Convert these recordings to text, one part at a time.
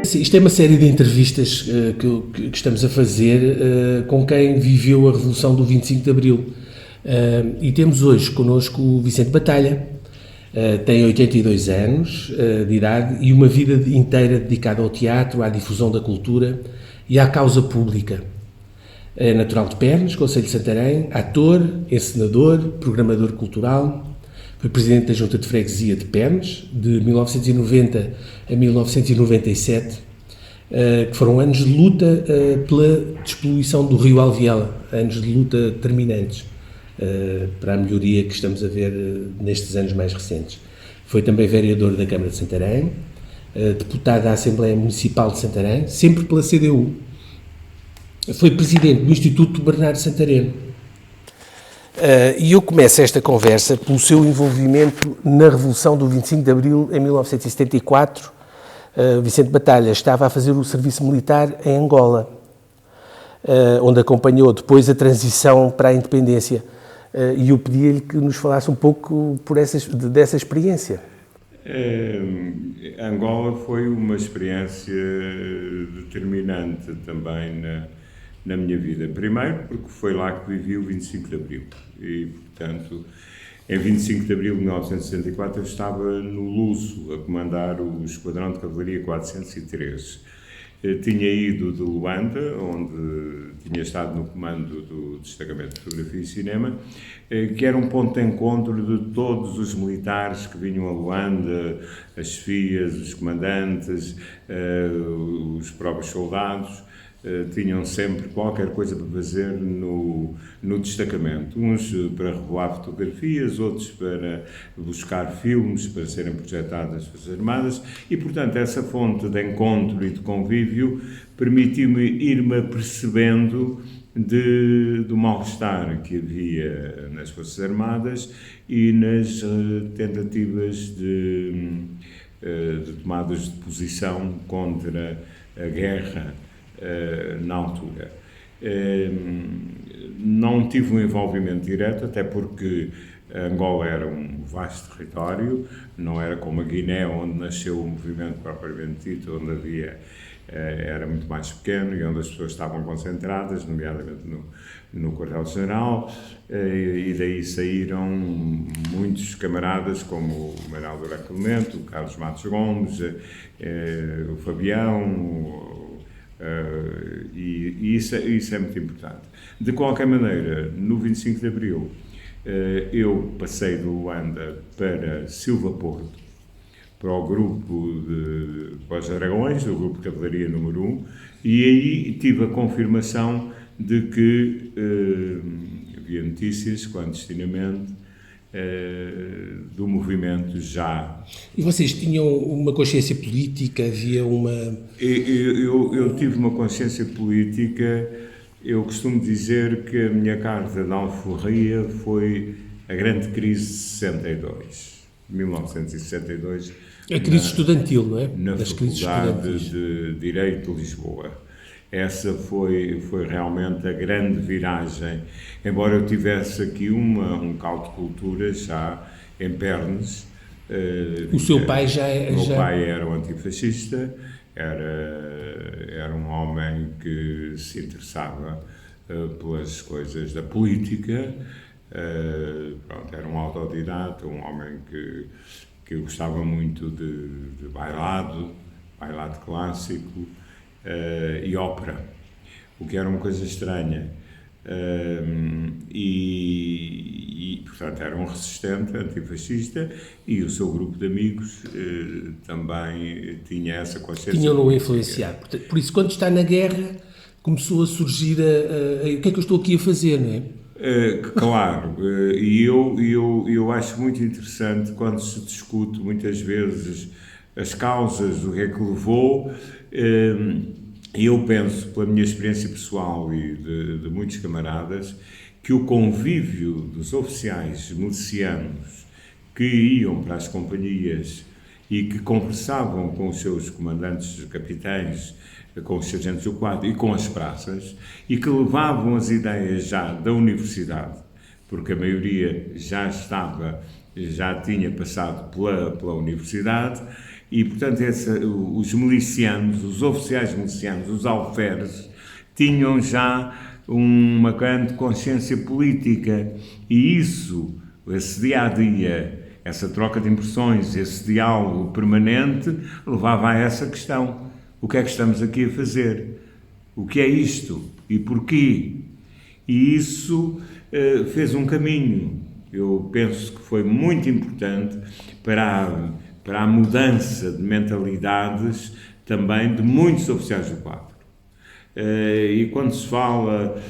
Sim, isto é uma série de entrevistas que estamos a fazer com quem viveu a Revolução do 25 de Abril. E temos hoje connosco o Vicente Batalha, tem 82 anos de idade e uma vida inteira dedicada ao teatro, à difusão da cultura e à causa pública. É natural de Pernes, Concelho de Santarém, ator, encenador, programador cultural. Foi presidente da Junta de Freguesia de Pernes, de 1990 a 1997, que foram anos de luta pela despoluição do rio Alviela, anos de luta determinantes para a melhoria que estamos a ver nestes anos mais recentes. Foi também vereador da Câmara de Santarém, deputado da Assembleia Municipal de Santarém, sempre pela CDU. Foi presidente do Instituto Bernardo Santareno. E eu começo esta conversa pelo seu envolvimento na Revolução do 25 de Abril, em 1974. Vicente Batalha estava a fazer o serviço militar em Angola, onde acompanhou depois a transição para a independência. E eu pedi-lhe que nos falasse um pouco dessa experiência. Angola foi uma experiência determinante também na minha vida. Primeiro, porque foi lá que vivi o 25 de Abril. E, portanto, em 25 de Abril de 1964 eu estava no Luso, a comandar o Esquadrão de Cavalaria 403. Eu tinha ido de Luanda, onde tinha estado no comando do Destacamento de Fotografia e Cinema, que era um ponto de encontro de todos os militares que vinham a Luanda, as chefias, os comandantes, os próprios soldados. Tinham sempre qualquer coisa para fazer no destacamento. Uns para revelar fotografias, outros para buscar filmes para serem projetados nas Forças Armadas e, portanto, essa fonte de encontro e de convívio permitiu-me ir-me apercebendo do mal-estar que havia nas Forças Armadas e nas tentativas de tomadas de posição contra a guerra na altura. Não tive um envolvimento direto, até porque Angola era um vasto território, não era como a Guiné, onde nasceu o movimento propriamente dito, onde era muito mais pequeno e onde as pessoas estavam concentradas, nomeadamente no quartel-general, e daí saíram muitos camaradas como o Manuel Durão Clemente, o Carlos Matos Gomes, o Fabião, e isso é muito importante. De qualquer maneira, no 25 de Abril, eu passei de Luanda para Silva Porto, para o grupo para os Aragões, o grupo de Cavalaria número 1, e aí tive a confirmação de que havia notícias, clandestinamente, do movimento já. E vocês tinham uma consciência política? Havia uma... Eu tive uma consciência política. Eu costumo dizer que a minha carta de alforria foi a grande crise de 62, 1962. A crise estudantil, não é? Na Faculdade de Direito de Lisboa. Essa foi realmente a grande viragem, embora eu tivesse aqui um caldo de cultura já em Pernes. O seu pai O meu pai era um antifascista, era um homem que se interessava pelas coisas da política, era um autodidata, um homem que gostava muito de bailado clássico, e ópera, o que era uma coisa estranha, e portanto era um resistente antifascista e o seu grupo de amigos também tinha essa consciência. Tinham-no influenciado. Por isso, quando está na guerra, começou a surgir o que é que eu estou aqui a fazer, não é? Claro, e eu acho muito interessante quando se discute muitas vezes as causas, o que é que levou. Eu penso, pela minha experiência pessoal e de muitos camaradas, que o convívio dos oficiais milicianos que iam para as companhias e que conversavam com os seus comandantes, capitães, com os sargentos do quadro e com as praças, e que levavam as ideias já da universidade, porque a maioria já tinha passado pela universidade, E, portanto, os milicianos, os oficiais milicianos, os alferes, tinham já uma grande consciência política. E isso, esse dia-a-dia, essa troca de impressões, esse diálogo permanente, levava a essa questão. O que é que estamos aqui a fazer? O que é isto? E porquê? E isso fez um caminho. Eu penso que foi muito importante para a mudança de mentalidades também de muitos oficiais do quadro. E quando se fala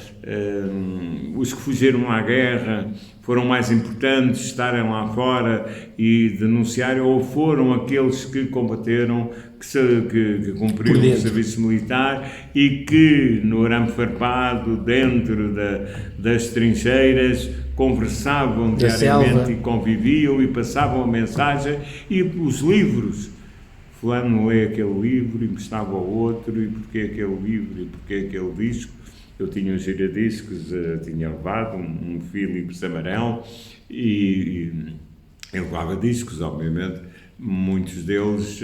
os que fugiram à guerra foram mais importantes estarem lá fora e denunciarem, ou foram aqueles que combateram, que cumpriram o serviço militar e que no arame farpado, dentro das trincheiras, conversavam diariamente e conviviam e passavam a mensagem, e os livros. Fulano lê aquele livro, emprestava ao outro, e porquê aquele livro, e porquê aquele disco. Eu tinha um giradiscos, tinha levado um Philips amarelo, e eu levava discos, obviamente. Muitos deles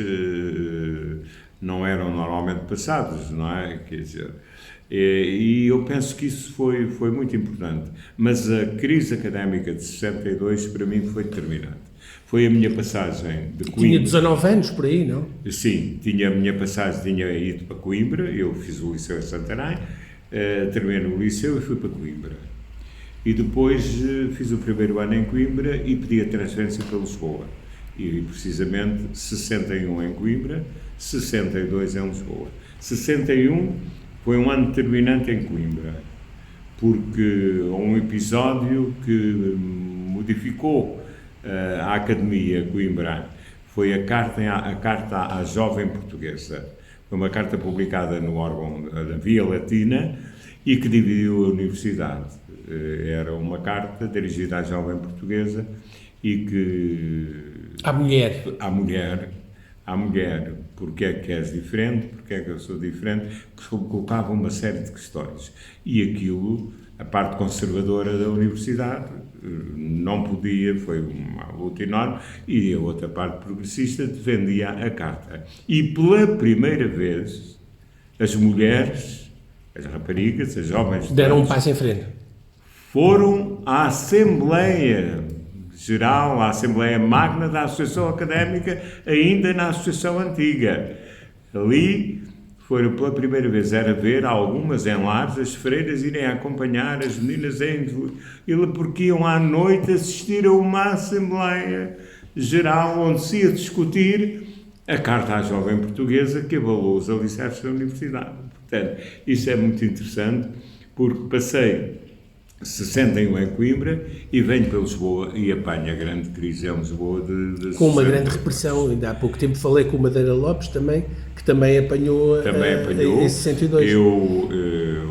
não eram normalmente passados, não é? Quer dizer, e eu penso que isso foi muito importante. Mas a crise académica de 62, para mim, foi determinante. Foi a minha passagem de Coimbra. Tinha 19 anos por aí, não? Sim, tinha a minha passagem, tinha ido para Coimbra, eu fiz o liceu em Santarém, terminei no liceu e fui para Coimbra. E depois fiz o primeiro ano em Coimbra e pedi a transferência para Lisboa. E precisamente 61 em Coimbra, 62 em Lisboa. 61 foi um ano determinante em Coimbra, porque houve um episódio que modificou a Academia Coimbra. Foi a carta à Jovem Portuguesa. Foi uma carta publicada no órgão da Via Latina e que dividiu a universidade. Era uma carta dirigida à Jovem Portuguesa e que... À mulher. À mulher. Porque é que és diferente? Porque é que eu sou diferente? Que colocava uma série de questões. E aquilo, a parte conservadora da universidade, não podia, foi uma luta enorme, e a outra parte progressista defendia a carta. E pela primeira vez, as mulheres, as raparigas, as jovens... Deram um passo em frente. Foram à Assembleia Geral, à Assembleia Magna da Associação Académica, ainda na Associação Antiga. Ali foram pela primeira vez, era ver algumas em lares, as freiras irem acompanhar as meninas porque iam à noite assistir a uma Assembleia Geral onde se ia discutir a Carta à Jovem Portuguesa que abalou os alicerces da Universidade. Portanto, isso é muito interessante, porque passei 61 em Coimbra e venho para Lisboa e apanho a grande crise em Lisboa com uma grande repressão. Ainda há pouco tempo falei com o Madeira Lopes também, que também apanhou esse 62. Eu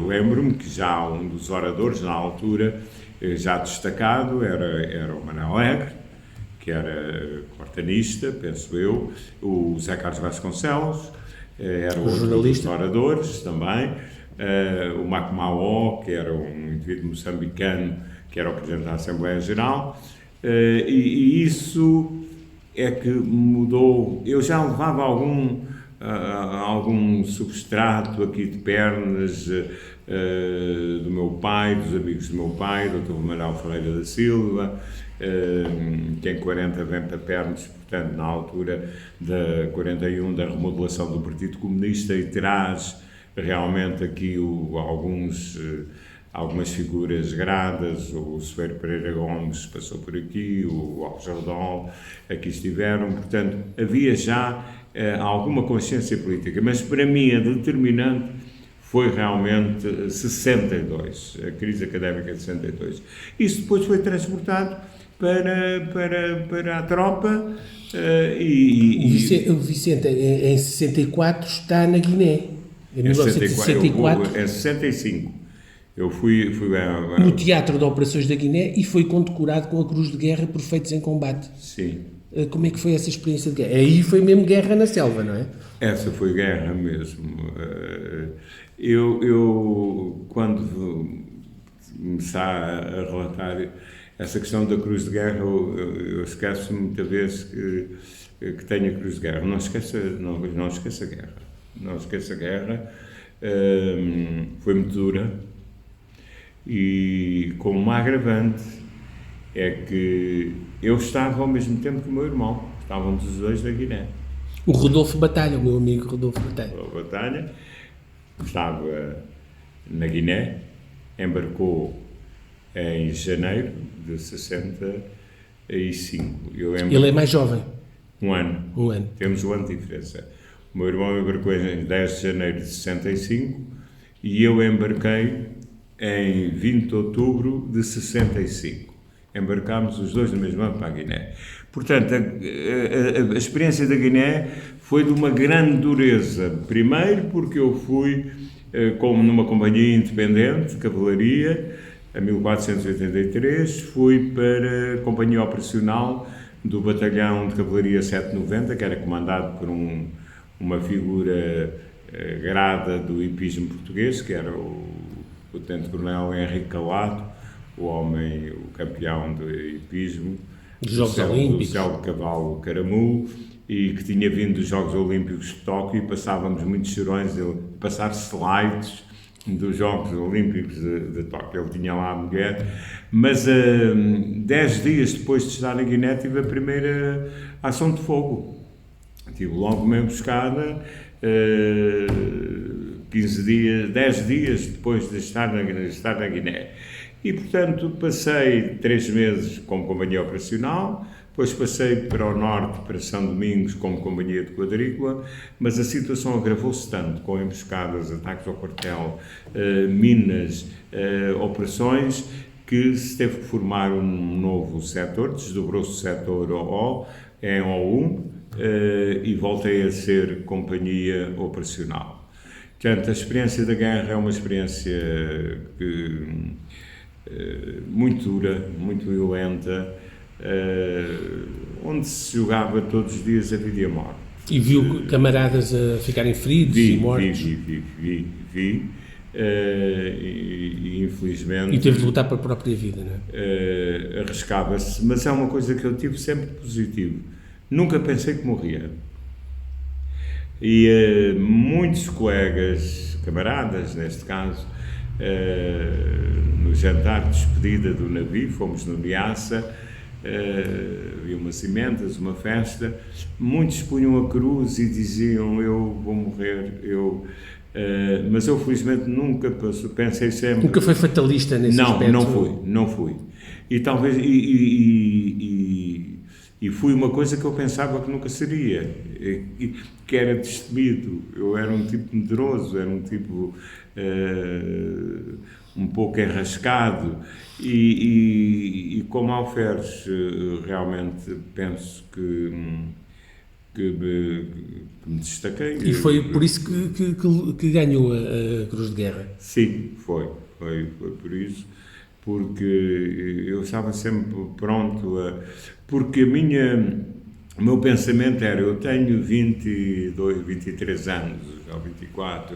lembro-me que já um dos oradores na altura, já destacado, era o Manuel Alegre, que era cortanista, penso eu, o Zé Carlos Vasconcelos, era outro dos oradores também, o Macmaó, que era um indivíduo moçambicano, que era o presidente da Assembleia Geral, e isso é que mudou. Eu já levava algum substrato aqui de pernas do meu pai, dos amigos do meu pai, Dr. Manuel Ferreira da Silva, que em 40 vem para Pernas, portanto, na altura da 41, da remodelação do Partido Comunista, e traz realmente aqui algumas figuras gradas. O Severo Pereira Gomes passou por aqui, o Alves Jordão, aqui estiveram, portanto, havia já alguma consciência política, mas para mim a determinante foi realmente 62, a crise académica de 62. Isso depois foi transportado para a tropa o Vicente, em 64, está na Guiné. Em 1964. Em 65. Eu fui no Teatro de Operações da Guiné e foi condecorado com a Cruz de Guerra por feitos em combate. Sim. Como é que foi essa experiência de guerra? Aí foi mesmo guerra na selva, não é? Essa foi guerra mesmo. Eu quando começar a relatar essa questão da Cruz de Guerra, eu esqueço muitas vezes que tenho a Cruz de Guerra. Não esqueça a guerra. Não esqueça a guerra. Foi muito dura e com uma agravante é que eu estava ao mesmo tempo que o meu irmão. Estávamos os dois na Guiné. O Rodolfo Batalha, o meu amigo Rodolfo Batalha. A batalha estava na Guiné, embarcou em janeiro de 65. Ele é mais jovem. Um ano. Temos um ano de diferença. O meu irmão embarcou em 10 de janeiro de 65 e eu embarquei em 20 de outubro de 65. Embarcámos os dois no mesmo ano para a Guiné. Portanto, a experiência da Guiné foi de uma grande dureza. Primeiro porque eu fui como numa companhia independente de cavalaria, em 1483, fui para a companhia operacional do batalhão de cavalaria 790, que era comandado por uma figura grada do hipismo português, que era o tenente-coronel Henrique Calado, o campeão do hipismo, dos Jogos Olímpicos, do céu de cavalo Caramulo, e que tinha vindo dos Jogos Olímpicos de Tóquio, e passávamos muitos chorões de passar slides dos Jogos Olímpicos de Tóquio. Ele tinha lá a mulher, mas 10 dias depois de estar na Guiné tive a primeira ação de fogo. Tive logo uma emboscada, 10 dias depois de estar na Guiné. E, portanto, passei 3 meses como companhia operacional, depois passei para o norte, para São Domingos, como companhia de quadrícula, mas a situação agravou-se tanto, com emboscadas, ataques ao quartel, minas, operações, que se teve que formar um novo setor, desdobrou-se o setor OO, em O1, e voltei a ser companhia operacional. Portanto, a experiência da guerra é uma experiência muito dura, muito violenta, onde se jogava todos os dias a vida e a morte. E viu camaradas a ficarem feridos e mortos? Vi. E infelizmente... E teve de lutar pela própria vida, não é? Arriscava-se, mas é uma coisa que eu tive sempre positivo. Nunca pensei que morria. E muitos colegas, camaradas neste caso, no jantar de despedida do navio, fomos no Niassa, havia umas cimentas, uma festa, muitos punham a cruz e diziam: eu vou morrer, mas eu felizmente nunca pensei sempre... Nunca foi fatalista nesse aspecto? Não fui. E talvez... E fui uma coisa que eu pensava que nunca seria, que era destemido. Eu era um tipo medroso, era um tipo um pouco enrascado e como alferes realmente penso que me destaquei. E foi por isso que ganhou a Cruz de Guerra? Sim, foi por isso, porque eu estava sempre pronto porque o meu pensamento era: eu tenho 23 anos, ou 24,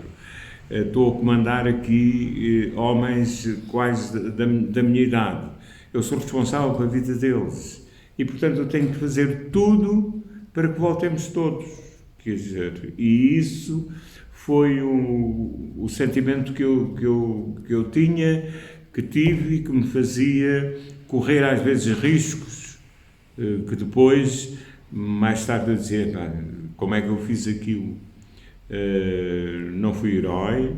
estou a comandar aqui homens quase da minha idade, eu sou responsável pela vida deles e, portanto, eu tenho que fazer tudo para que voltemos todos. Quer dizer, e isso foi o sentimento que eu tinha, que tive e que me fazia correr às vezes riscos, que depois, mais tarde, eu dizia: como é que eu fiz aquilo? Não fui herói,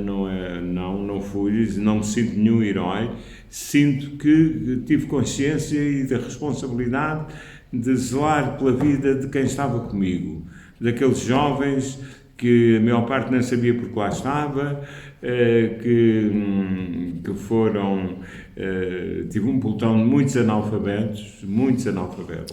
não fui, não me sinto nenhum herói, sinto que tive consciência e da responsabilidade de zelar pela vida de quem estava comigo, daqueles jovens que a maior parte não sabia porque lá estava, que foram... tive um pelotão de muitos analfabetos.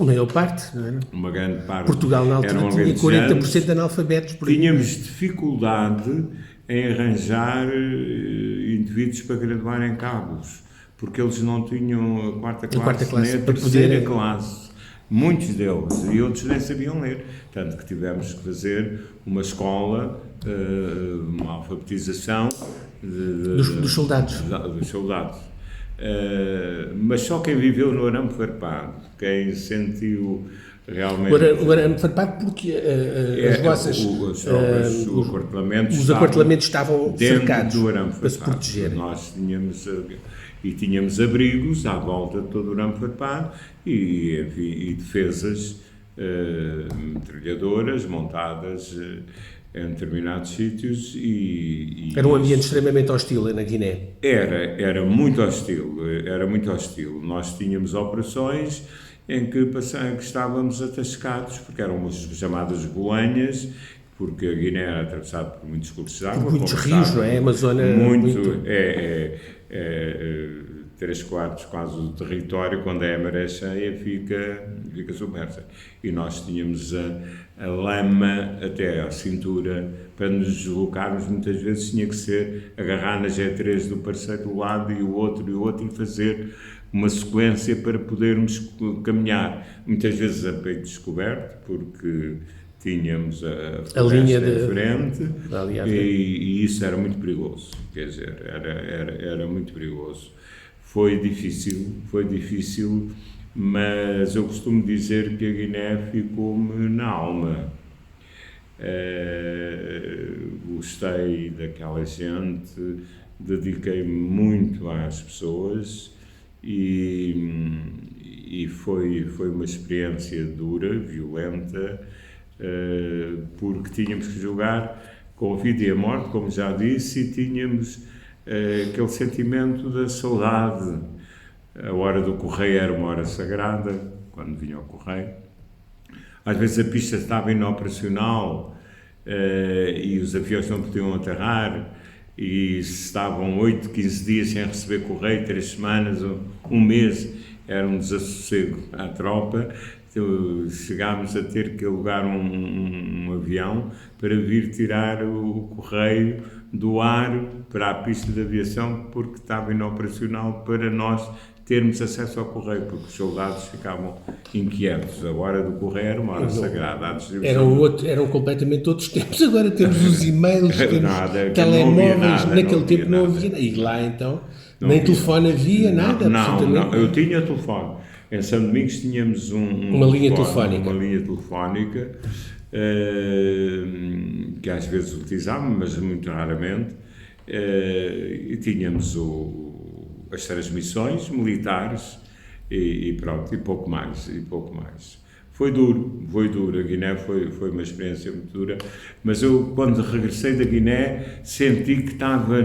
A maior parte, não é? Uma grande parte. Portugal, na altura, tinha 40% de analfabetos. Por aí. Tínhamos dificuldade em arranjar indivíduos para graduarem cabos, porque eles não tinham a quarta classe nem a terceira classe. Muitos deles, e outros nem sabiam ler, tanto que tivemos que fazer uma escola, uma alfabetização dos soldados. Mas só quem viveu no arame farpado, quem sentiu realmente... O arame farpado porque as vossas... os apartamentos estavam cercados do arame farpado, para se protegerem. Nós tínhamos abrigos à volta de todo o arame farpado e defesas metralhadoras montadas em determinados sítios Era um ambiente extremamente hostil na Guiné. Era muito hostil. Nós tínhamos operações em que estávamos atascados, porque eram umas chamadas boanhas, porque a Guiné era atravessada por muitos cursos de água. Muitos rios, não é? A Amazônia... Muito. 3/4 quase do território, quando é a maré cheia, fica submersa. E nós tínhamos a lama até à cintura, para nos deslocarmos, muitas vezes tinha que ser agarrar na G3 do parceiro do lado e o outro, e fazer uma sequência para podermos caminhar. Muitas vezes a peito descoberto, porque tínhamos a linha de frente, e isso era muito perigoso, quer dizer, era muito perigoso. Foi difícil, mas eu costumo dizer que a Guiné ficou-me na alma. Gostei daquela gente, dediquei-me muito às pessoas e foi uma experiência dura, violenta, porque tínhamos que jogar com a vida e a morte, como já disse, e tínhamos aquele sentimento da saudade. A hora do correio era uma hora sagrada, quando vinha o correio. Às vezes a pista estava inoperacional e os aviões não podiam aterrar e estavam 8, 15 dias sem receber correio, 3 semanas, um mês, era um desassossego à tropa. Então, chegámos a ter que alugar um avião para vir tirar o correio do ar para a pista de aviação, porque estava inoperacional para nós termos acesso ao correio, porque os soldados ficavam inquietos. A hora do correio era uma hora sagrada. Eram completamente outros tempos. Agora temos os e-mails, temos telemóveis. Naquele tempo não havia nada. E lá então, nem telefone havia, nada. Não, eu tinha telefone. Em São Domingos tínhamos uma linha telefónica que às vezes utilizávamos, mas muito raramente, e tínhamos as transmissões militares e pronto, e pouco mais. Foi duro, a Guiné foi uma experiência muito dura, mas eu, quando regressei da Guiné, senti que estava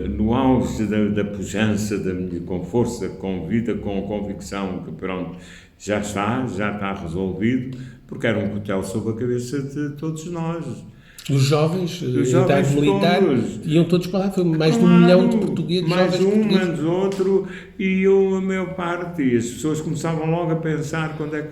no auge da pujança da minha, com força, com vida, com convicção, que pronto, já está resolvido, porque era um cutelo sobre a cabeça de todos nós. Os jovens idade militar iam todos para lá, foi mais de 1 milhão de portugueses. Mais menos outro, e a maior parte, e as pessoas começavam logo a pensar quando é que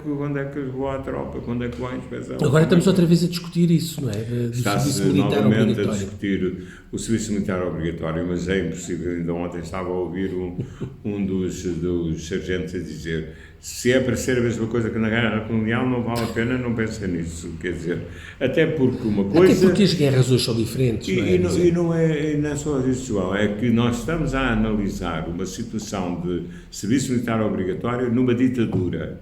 eu vou à tropa, quando é que vou à inspeção. Agora estamos outra vez a discutir isso, não é? Está-se novamente a discutir o serviço militar obrigatório, mas é impossível. Ainda ontem estava a ouvir um dos sargentos a dizer: se é para ser a mesma coisa que na guerra colonial, não vale a pena, não pensem nisso. Quer dizer, até porque uma coisa... Até porque as guerras hoje são diferentes, não é? E não é só isso, João, é que nós estamos a analisar uma situação de serviço militar obrigatório numa ditadura.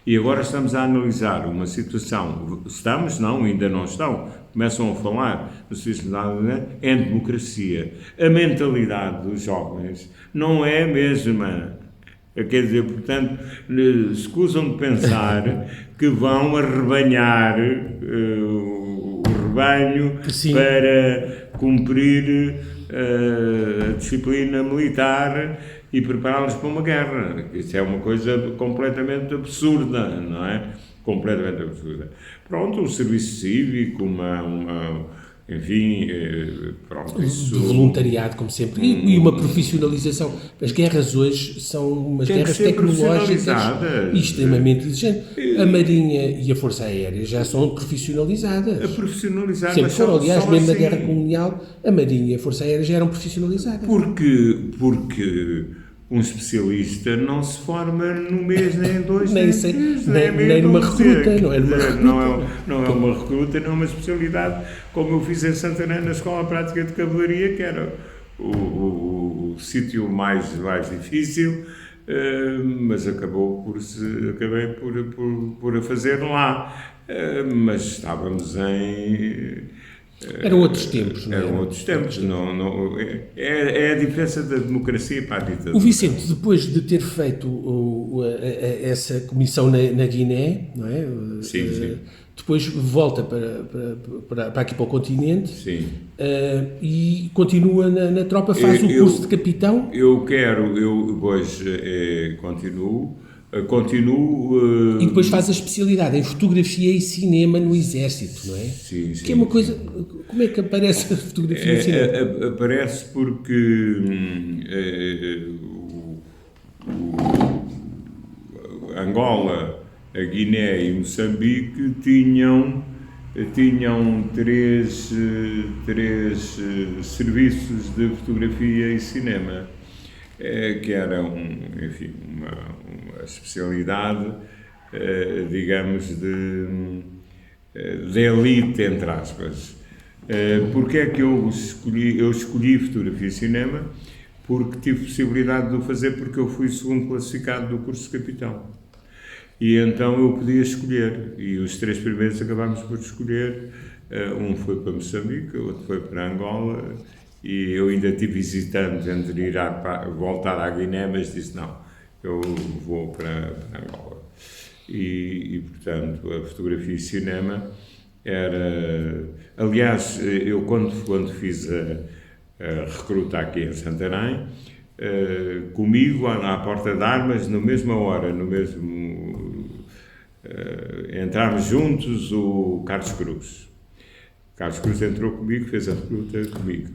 E agora estamos a analisar uma situação... ainda não estão. Começam a falar no serviço militar obrigatório em democracia. A mentalidade dos jovens não é a mesma. Quer dizer, portanto, escusam de pensar que vão arrebanhar o rebanho Sim. para cumprir a disciplina militar e prepará-los para uma guerra. Isso é uma coisa completamente absurda, não é? Completamente absurda. Pronto, um serviço cívico, enfim, pronto, isso... De voluntariado, como sempre, e uma profissionalização. As guerras hoje são umas guerras tecnológicas extremamente exigentes. A Marinha e a Força Aérea já são profissionalizadas. Sempre foram, aliás, mesmo na Guerra Colonial, a Marinha e a Força Aérea já eram profissionalizadas. Porque um especialista não se forma num mês, nem em 2, nem numa recruta, não é numa recruta. Não é uma recruta, não é uma especialidade, como eu fiz em Santarém, na Escola Prática de Cavalaria, que era o sítio mais difícil, mas acabei por a fazer lá. Mas estávamos Eram outros tempos, não é? Eram outros tempos. É a diferença da democracia para a ditadura. O Vicente, depois de ter feito essa comissão na Guiné, não é? Sim. Depois volta para aqui para o continente. Sim. E continua na tropa, faz o curso de capitão. Depois continuo. E depois faz a especialidade em fotografia e cinema no Exército, não é? Sim. Que é uma coisa... Como é que aparece a fotografia e cinema? Aparece porque Angola, a Guiné e Moçambique tinham três serviços de fotografia e cinema, que eram, enfim, uma especialidade, digamos, de elite, entre aspas. Porque é que eu escolhi fotografia e cinema? Porque tive possibilidade de o fazer porque eu fui segundo classificado do curso de capitão. E então eu podia escolher, e os 3 primeiros acabámos por escolher. Um foi para Moçambique, outro foi para Angola, e eu ainda tive hesitante entre voltar à Guiné, mas disse não, eu vou para Angola. E portanto, a fotografia e cinema era... Aliás, eu quando fiz a recruta aqui em Santarém, comigo à porta de armas, na mesma hora, entramos juntos o Carlos Cruz. Carlos Cruz entrou comigo, fez a recruta comigo.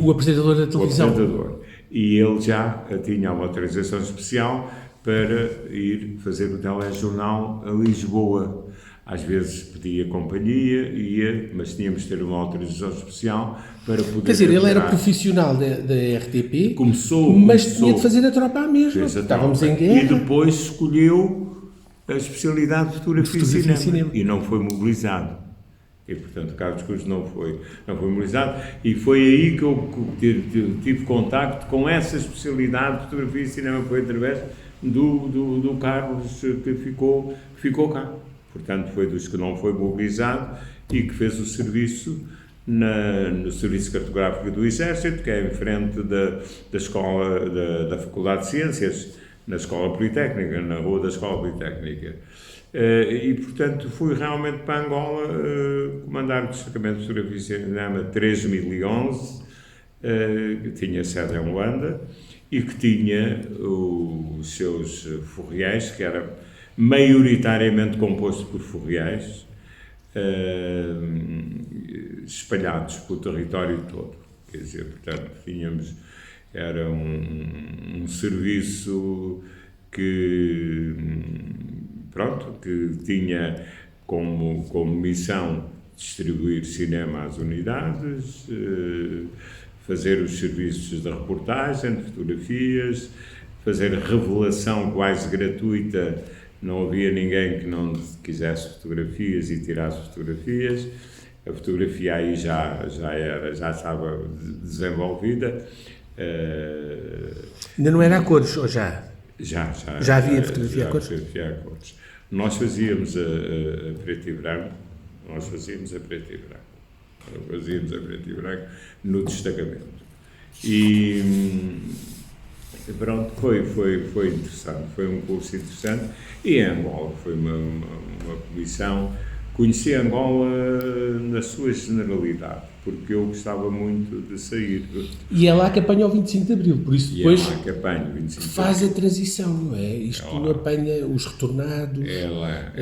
O apresentador da televisão. O apresentador. E ele já tinha uma autorização especial para ir fazer o telejornal a Lisboa. Às vezes pedia companhia, mas tínhamos de ter uma autorização especial para poder... Quer dizer, ele era profissional da RTP, começou, tinha de fazer a tropa à mesma, estávamos em guerra. E depois escolheu a especialidade de fotografia e cinema. E não foi mobilizado. E, portanto, Carlos Cruz não foi mobilizado. E foi aí que eu tive contacto com essa especialidade de fotografia e cinema. Foi através do Carlos que ficou cá. Portanto, foi dos que não foi mobilizado e que fez o serviço no Serviço Cartográfico do Exército, que é em frente da escola, da Faculdade de Ciências, na Escola Politécnica, na rua da Escola Politécnica. E, portanto, fui realmente para Angola comandar o Destacamento de Fotografia e Cinema 3011, que tinha sede em Luanda e que tinha os seus furriéis, que era maioritariamente composto por furriéis, espalhados pelo território todo. Quer dizer, portanto, era um serviço que tinha como missão distribuir cinema às unidades, fazer os serviços de reportagem, de fotografias, fazer revelação quase gratuita. Não havia ninguém que não quisesse fotografias e tirasse fotografias. A fotografia aí já estava desenvolvida. Ainda não era a cores, ou já? Já havia fotografia a cores? Nós fazíamos a preto e branco. Fazíamos a preto e branco no destacamento. E pronto, foi interessante, foi um curso interessante. E em Angola foi uma comissão. Conheci Angola na sua generalidade, porque eu gostava muito de sair. E é lá que apanha o 25 de Abril, por isso depois é lá que apanha o 25 de faz a transição, não é? Isto apanha os retornados, é lá,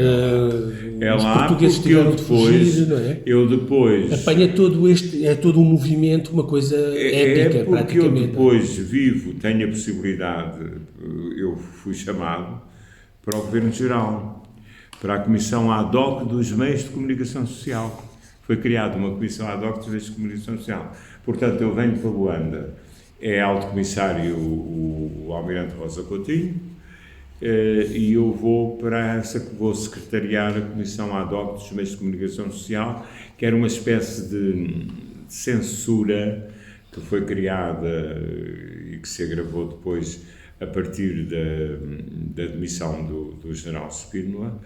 os portugueses tiveram de fugir, não é? Eu depois... Apanha todo um movimento, uma coisa épica, porque praticamente. Eu depois tenho a possibilidade, eu fui chamado para o Governo Geral, para a Comissão Ad Hoc dos Meios de Comunicação Social. Foi criada uma Comissão Ad Hoc dos Meios de Comunicação Social. Portanto, eu venho para Luanda, é Alto Comissário o Almirante Rosa Coutinho, e eu vou vou secretariar a Comissão Ad Hoc dos Meios de Comunicação Social, que era uma espécie de censura que foi criada e que se agravou depois a partir da demissão do general Spínola,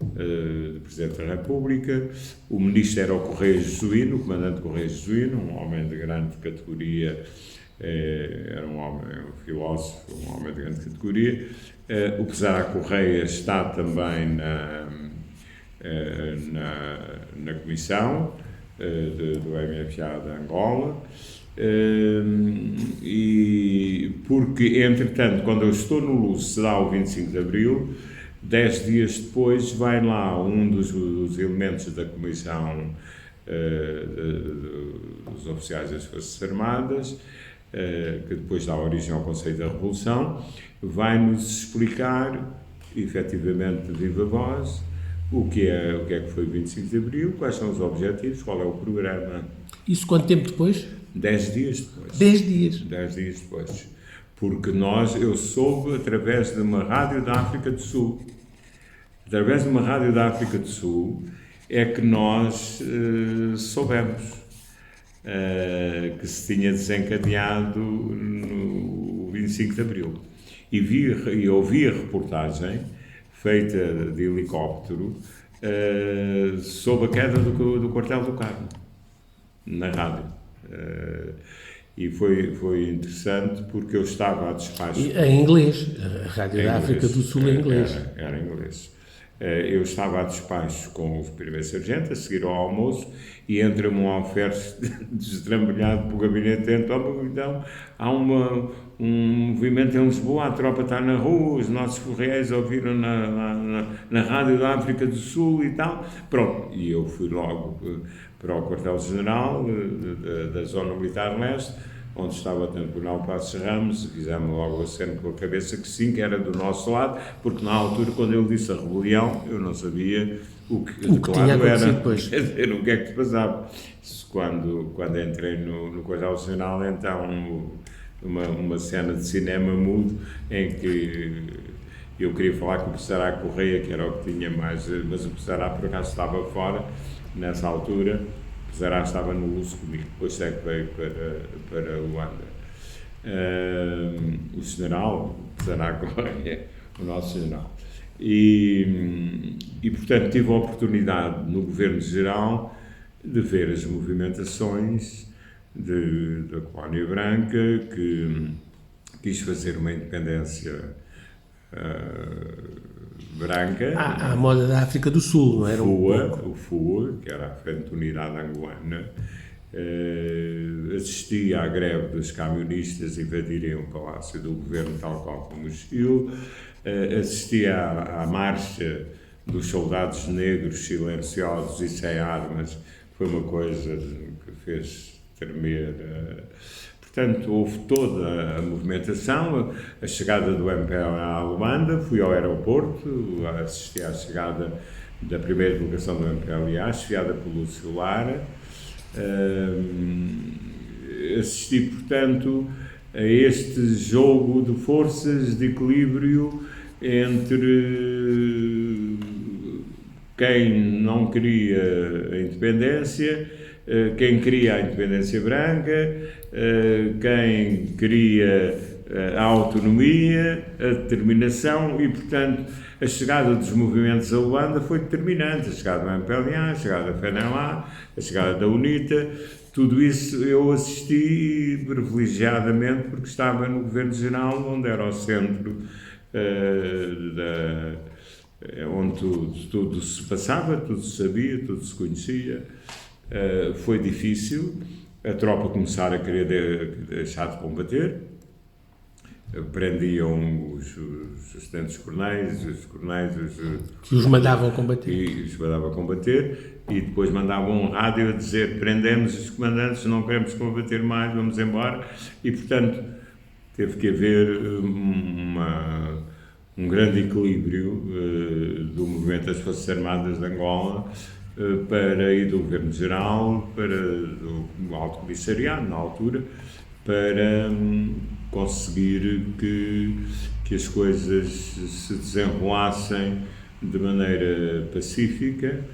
do Presidente da República. O ministro era o Correia Jesuíno, o comandante Correia Jesuíno, um homem de grande categoria, era um homem, um filósofo, um homem de grande categoria. O Pesará Correia está também na comissão do MFA de Angola. E porque, entretanto, quando eu estou no Luso, será o 25 de Abril, 10 dias depois vai lá um dos elementos da comissão dos oficiais das Forças Armadas, que depois dá origem ao Conselho da Revolução, vai-nos explicar, efetivamente de viva voz, o que é que foi o 25 de Abril, quais são os objetivos, qual é o programa. Isso quanto tempo depois? 10 dias depois. 10 dias? 10 dias depois. Porque eu soube através de uma rádio da África do Sul. Através de uma rádio da África do Sul é que nós soubemos que se tinha desencadeado no 25 de Abril. E ouvi a reportagem feita de helicóptero sob a queda do quartel do Carmo, na rádio. E foi interessante porque eu estava a despacho... Em inglês, a Rádio da África do Sul em inglês. Era em inglês. Eu estava a despacho com o primeiro sargento, a seguir ao almoço, e entra-me um alferes destrambelhado pelo gabinete dentro. Então, há um movimento em Lisboa, a tropa está na rua, os nossos correios ouviram na Rádio da África do Sul e tal. Pronto, e eu fui logo para o quartel-general da Zona Militar Leste, onde estava o Coronel Passos Ramos, e fizemos logo a cena com a cabeça que sim, que era do nosso lado, porque na altura, quando ele disse a rebelião, eu não sabia o que tinha acontecido depois. Quer dizer, o que é que se passava. Quando entrei no quartel-general, então, uma cena de cinema mudo, em que eu queria falar com o Pesará Correia, que era o que tinha mais, mas o Pesará por acaso estava fora, nessa altura. O Pesará estava no Luso comigo, depois é que veio para Luanda. O general, Pesará Correia, o nosso general. E, portanto, tive a oportunidade no Governo Geral de ver as movimentações da Colónia Branca, que quis fazer uma independência branca. À moda da África do Sul, não era? O FUA, que era a Frente Unidade Angolana, assistia à greve dos camionistas invadirem o Palácio do Governo, tal qual como o Chile, assistia à marcha dos soldados negros silenciosos e sem armas, foi uma coisa que fez tremer. Portanto, houve toda a movimentação, a chegada do MPLA à Luanda, fui ao aeroporto, assisti à chegada da primeira delegação do MPLA, chefiada por Lúcio Lara, assisti, portanto, a este jogo de forças, de equilíbrio entre quem não queria a independência, quem queria a independência branca, quem queria a autonomia, a determinação e, portanto, a chegada dos movimentos a Luanda foi determinante. A chegada do MPLA, a chegada da FNLA, a chegada da UNITA, tudo isso eu assisti privilegiadamente porque estava no Governo Geral, onde era o centro onde tudo se passava, tudo se sabia, tudo se conhecia. Foi difícil a tropa começar a querer deixar de combater, prendiam os assistentes coronéis, os coronéis que os mandavam combater. E os mandavam combater, e depois mandavam um rádio a dizer: prendemos os comandantes, não queremos combater mais, vamos embora. E, portanto, teve que haver um grande equilíbrio do movimento das Forças Armadas de Angola, e do Governo Geral, do Alto Comissariado, na altura, para conseguir que as coisas se desenrolassem de maneira pacífica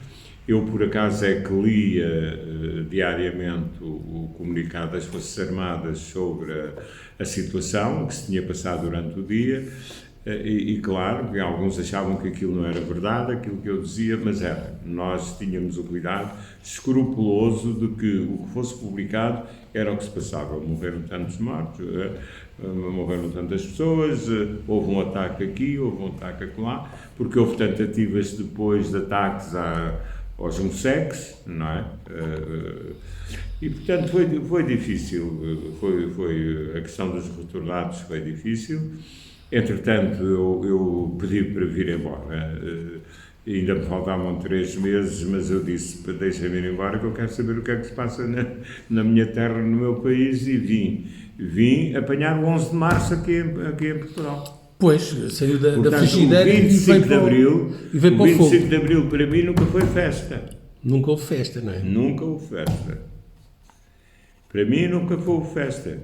Eu, por acaso, é que lia diariamente o comunicado das Forças Armadas sobre a situação, o que se tinha passado durante o dia, e claro, que alguns achavam que aquilo não era verdade, aquilo que eu dizia, mas era. Nós tínhamos o cuidado escrupuloso de que o que fosse publicado era o que se passava. Morreram tantos mortos, morreram tantas pessoas, houve um ataque aqui, houve um ataque acolá, porque houve tentativas depois de ataques aos homossexuais, não é? E, portanto, foi difícil, foi a questão dos retornados foi difícil. Entretanto, eu pedi para vir embora. Ainda me faltavam 3 meses, mas eu disse, deixa-me ir embora, que eu quero saber o que é que se passa na minha terra, no meu país, e vim apanhar o 11 de março aqui em Portugal. Pois, saiu da frigideira e veio para o fogo. 25 de Abril para mim nunca foi festa. Nunca houve festa, não é? Nunca houve festa. Para mim nunca foi festa.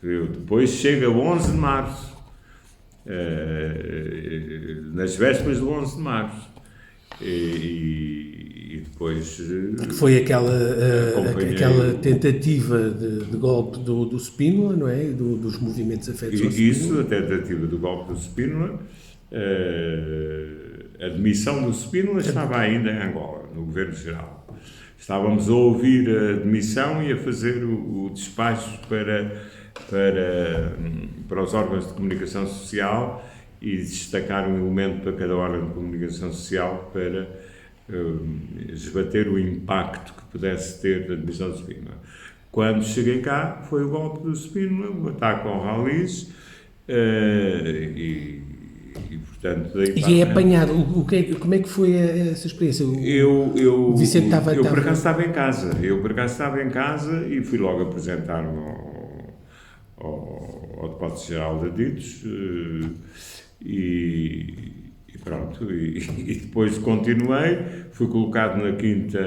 Depois chega o 11 de março, nas vésperas do 11 de março, e depois... Que foi aquela tentativa de golpe do Spínola, não é? Dos movimentos afetos ao Spínola. Isso, a tentativa do golpe do Spínola, a demissão do Spínola estava ainda em Angola, no Governo Geral. Estávamos a ouvir a demissão e a fazer o despacho para os órgãos de comunicação social e destacar um elemento para cada órgão de comunicação social para esbater o impacto que pudesse ter da demissão do Spínola. Quando cheguei cá, foi o golpe do Spínola, o ataque ao Ralis, e portanto... E é apanhado, como é que foi essa experiência? O Vicente estava... Eu por acaso estava em casa e fui logo apresentar-me ao Depósito-Geral de Adidos, e pronto, e depois continuei, fui colocado na quinta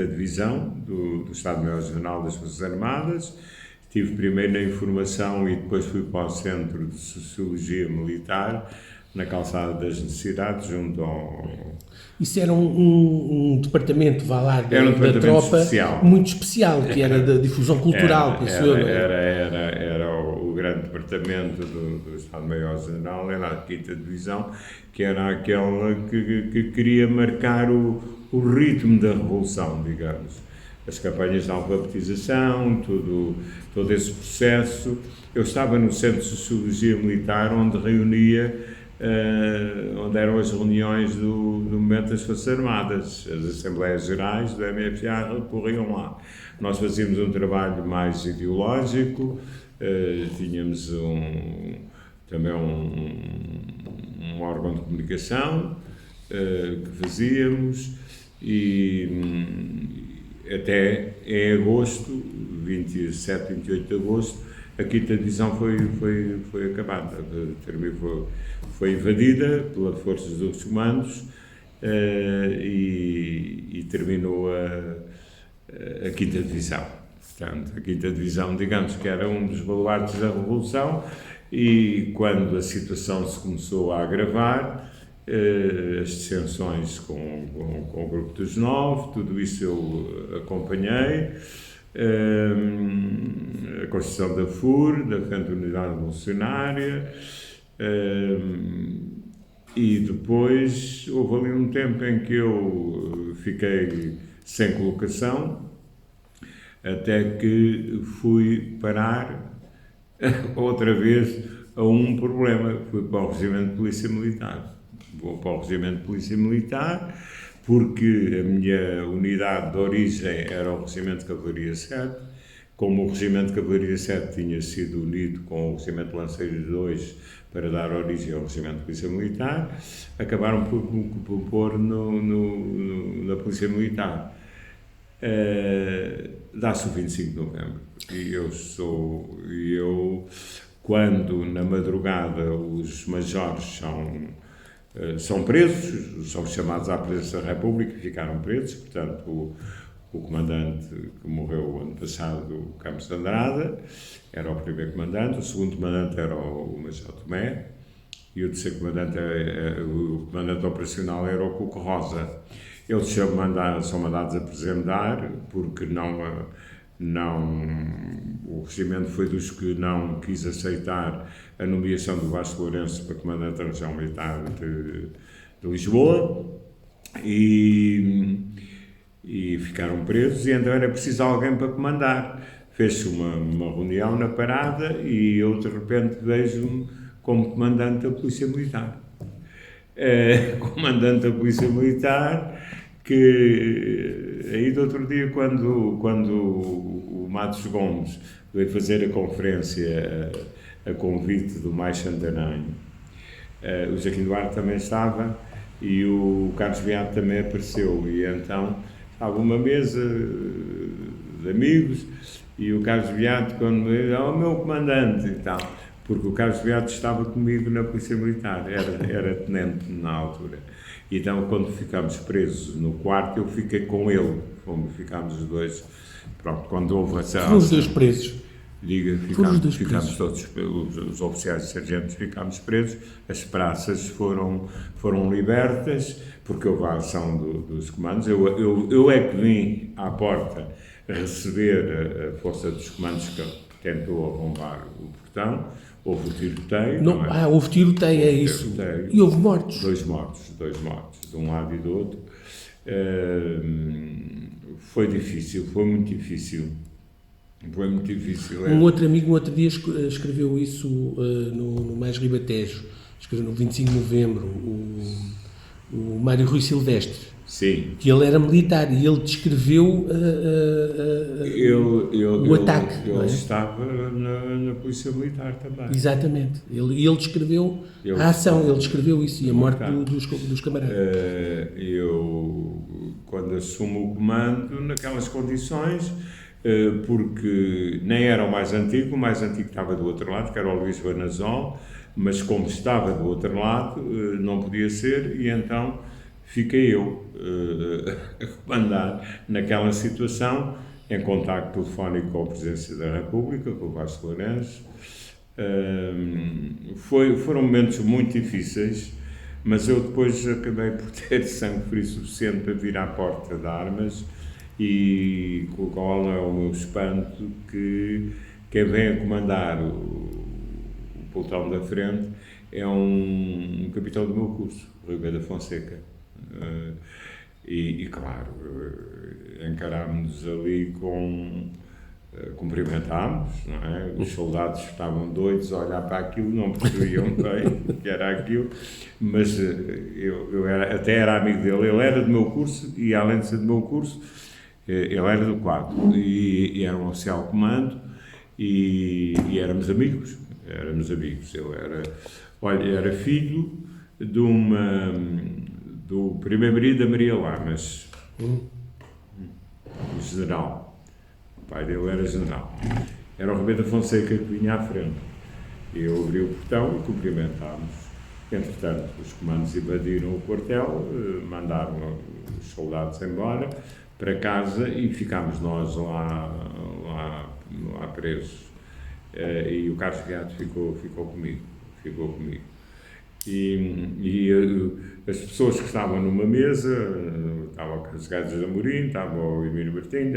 Divisão do Estado-Maior-General das Forças Armadas. Estive primeiro na Informação e depois fui para o Centro de Sociologia Militar, na Calçada das Necessidades, junto ao... Isso era um departamento, vá lá, da tropa, especial. Muito especial, que era da difusão cultural. Era o grande departamento do Estado-Maior-General, era a 5ª Divisão, que era aquela que queria marcar o ritmo da Revolução, digamos. As campanhas de alfabetização, todo esse processo. Eu estava no Centro de Sociologia Militar, onde onde eram as reuniões do momento das Forças Armadas. As Assembleias Gerais do MFA recorriam lá. Nós fazíamos um trabalho mais ideológico, tínhamos também um órgão de comunicação que fazíamos, e até em agosto, 27, 28 de agosto, a 5ª Divisão foi acabada, foi invadida pelas forças dos comandos, e terminou a 5ª Divisão. Portanto, a 5ª Divisão, digamos que era um dos baluartes da Revolução, e quando a situação se começou a agravar, as dissensões com o Grupo dos 9, tudo isso eu acompanhei, a construção da FUR, da Frente Unidade Revolucionária, e depois houve ali um tempo em que eu fiquei sem colocação, até que fui parar outra vez a um problema. Fui para o Regimento de Polícia Militar. Vou para o Regimento de Polícia Militar porque a minha unidade de origem era o Regimento de Cavalaria 7. Como o Regimento de Cavalaria 7 tinha sido unido com o Regimento de Lanceiros 2 para dar origem ao Regimento de Polícia Militar, acabaram por pôr na Polícia Militar. Dá-se o 25 de novembro. E eu, quando na madrugada os majores são presos, são chamados à presença da República e ficaram presos, portanto o comandante que morreu ano passado, o Campos de Andrada, era o primeiro comandante, o segundo comandante era o Major Tomé, e o terceiro comandante, o comandante operacional era o Cuco Rosa. Eles são mandados a apresentar, porque o regimento foi dos que não quis aceitar a nomeação do Vasco Lourenço para comandante da região militar de Lisboa, e ficaram presos, e então era preciso alguém para comandar. Fez-se uma reunião na parada e eu de repente vejo-me como comandante da Polícia Militar. Comandante da Polícia Militar, que aí do outro dia, quando o Matos Gomes veio fazer a conferência a convite do Mais Santarém, o Joaquim Duarte também estava e o Carlos Beato também apareceu, e então estava uma mesa de amigos e o Carlos Beato, quando me disse, o meu comandante e tal, porque o Carlos Beato estava comigo na Polícia Militar, era tenente na altura. Então, quando ficámos presos no quarto, eu fiquei com ele, ficámos os dois, pronto, quando houve a... Foram os dois presos. Diga, ficámos todos, os oficiais e sargentos ficámos presos, as praças foram libertas, porque houve a ação dos comandos. Eu é que vim à porta receber a força dos comandos que tentou arrombar o portão. Houve o tiroteio. Não, houve tiroteio, é isso. Tiroteio. E houve mortos. Dois mortos, de um lado e do outro. Foi difícil, foi muito difícil. Foi muito difícil. Um outro amigo, no outro dia, escreveu isso no Mais Ribatejo, escreveu no 25 de novembro, o Mário Rui Silvestre. Sim. Que ele era militar e ele descreveu o ataque. Ele estava na Polícia Militar também. Exatamente. Ele descreveu a ação, ele descreveu isso e a morte dos camaradas. Eu, quando assumo o comando, naquelas condições, porque nem era o mais antigo estava do outro lado, que era o Luís Banazol, mas como estava do outro lado, não podia ser, e então fiquei eu a comandar naquela situação, em contacto telefónico com a Presidência da República, com o Vasco Lourenço. Foram momentos muito difíceis, mas eu depois acabei por ter sangue frio suficiente para vir à porta de armas, e qual é o meu espanto que quem vem a comandar o pelotão da frente é um capitão do meu curso, Rui B. da Fonseca. E claro, encarámos-nos ali cumprimentámos, não é? Os soldados estavam doidos a olhar para aquilo, não percebiam bem o que era aquilo, mas eu até era amigo dele. Ele era do meu curso e, além de ser do meu curso, ele era do quadro e era um oficial de comando, e éramos amigos. Ele era filho do primeiro marido da Maria Lamas, o general. O pai dele era general. Era o Rui B. da Fonseca que vinha à frente. Eu abri o portão e cumprimentámos. Entretanto, os comandos invadiram o quartel, mandaram os soldados embora para casa e ficámos nós lá presos. E o Carlos Beato ficou comigo. E as pessoas que estavam numa mesa, estava o Carlos Gades de Amorim, estava o Emílio Martins,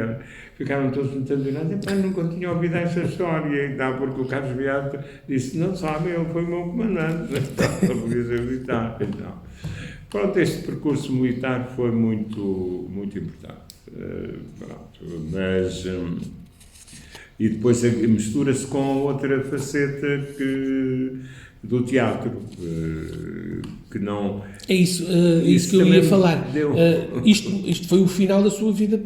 ficaram todos muito admirados. Nunca tinha ouvido esta história, e tal, porque o Carlos Beato disse, não sabe, ele foi o meu comandante da Polícia Militar. Então, pronto, este percurso militar foi muito, muito importante. Mas... e depois mistura-se com outra faceta do teatro, que não... É isso que eu ia falar. Isto foi o final da sua vida.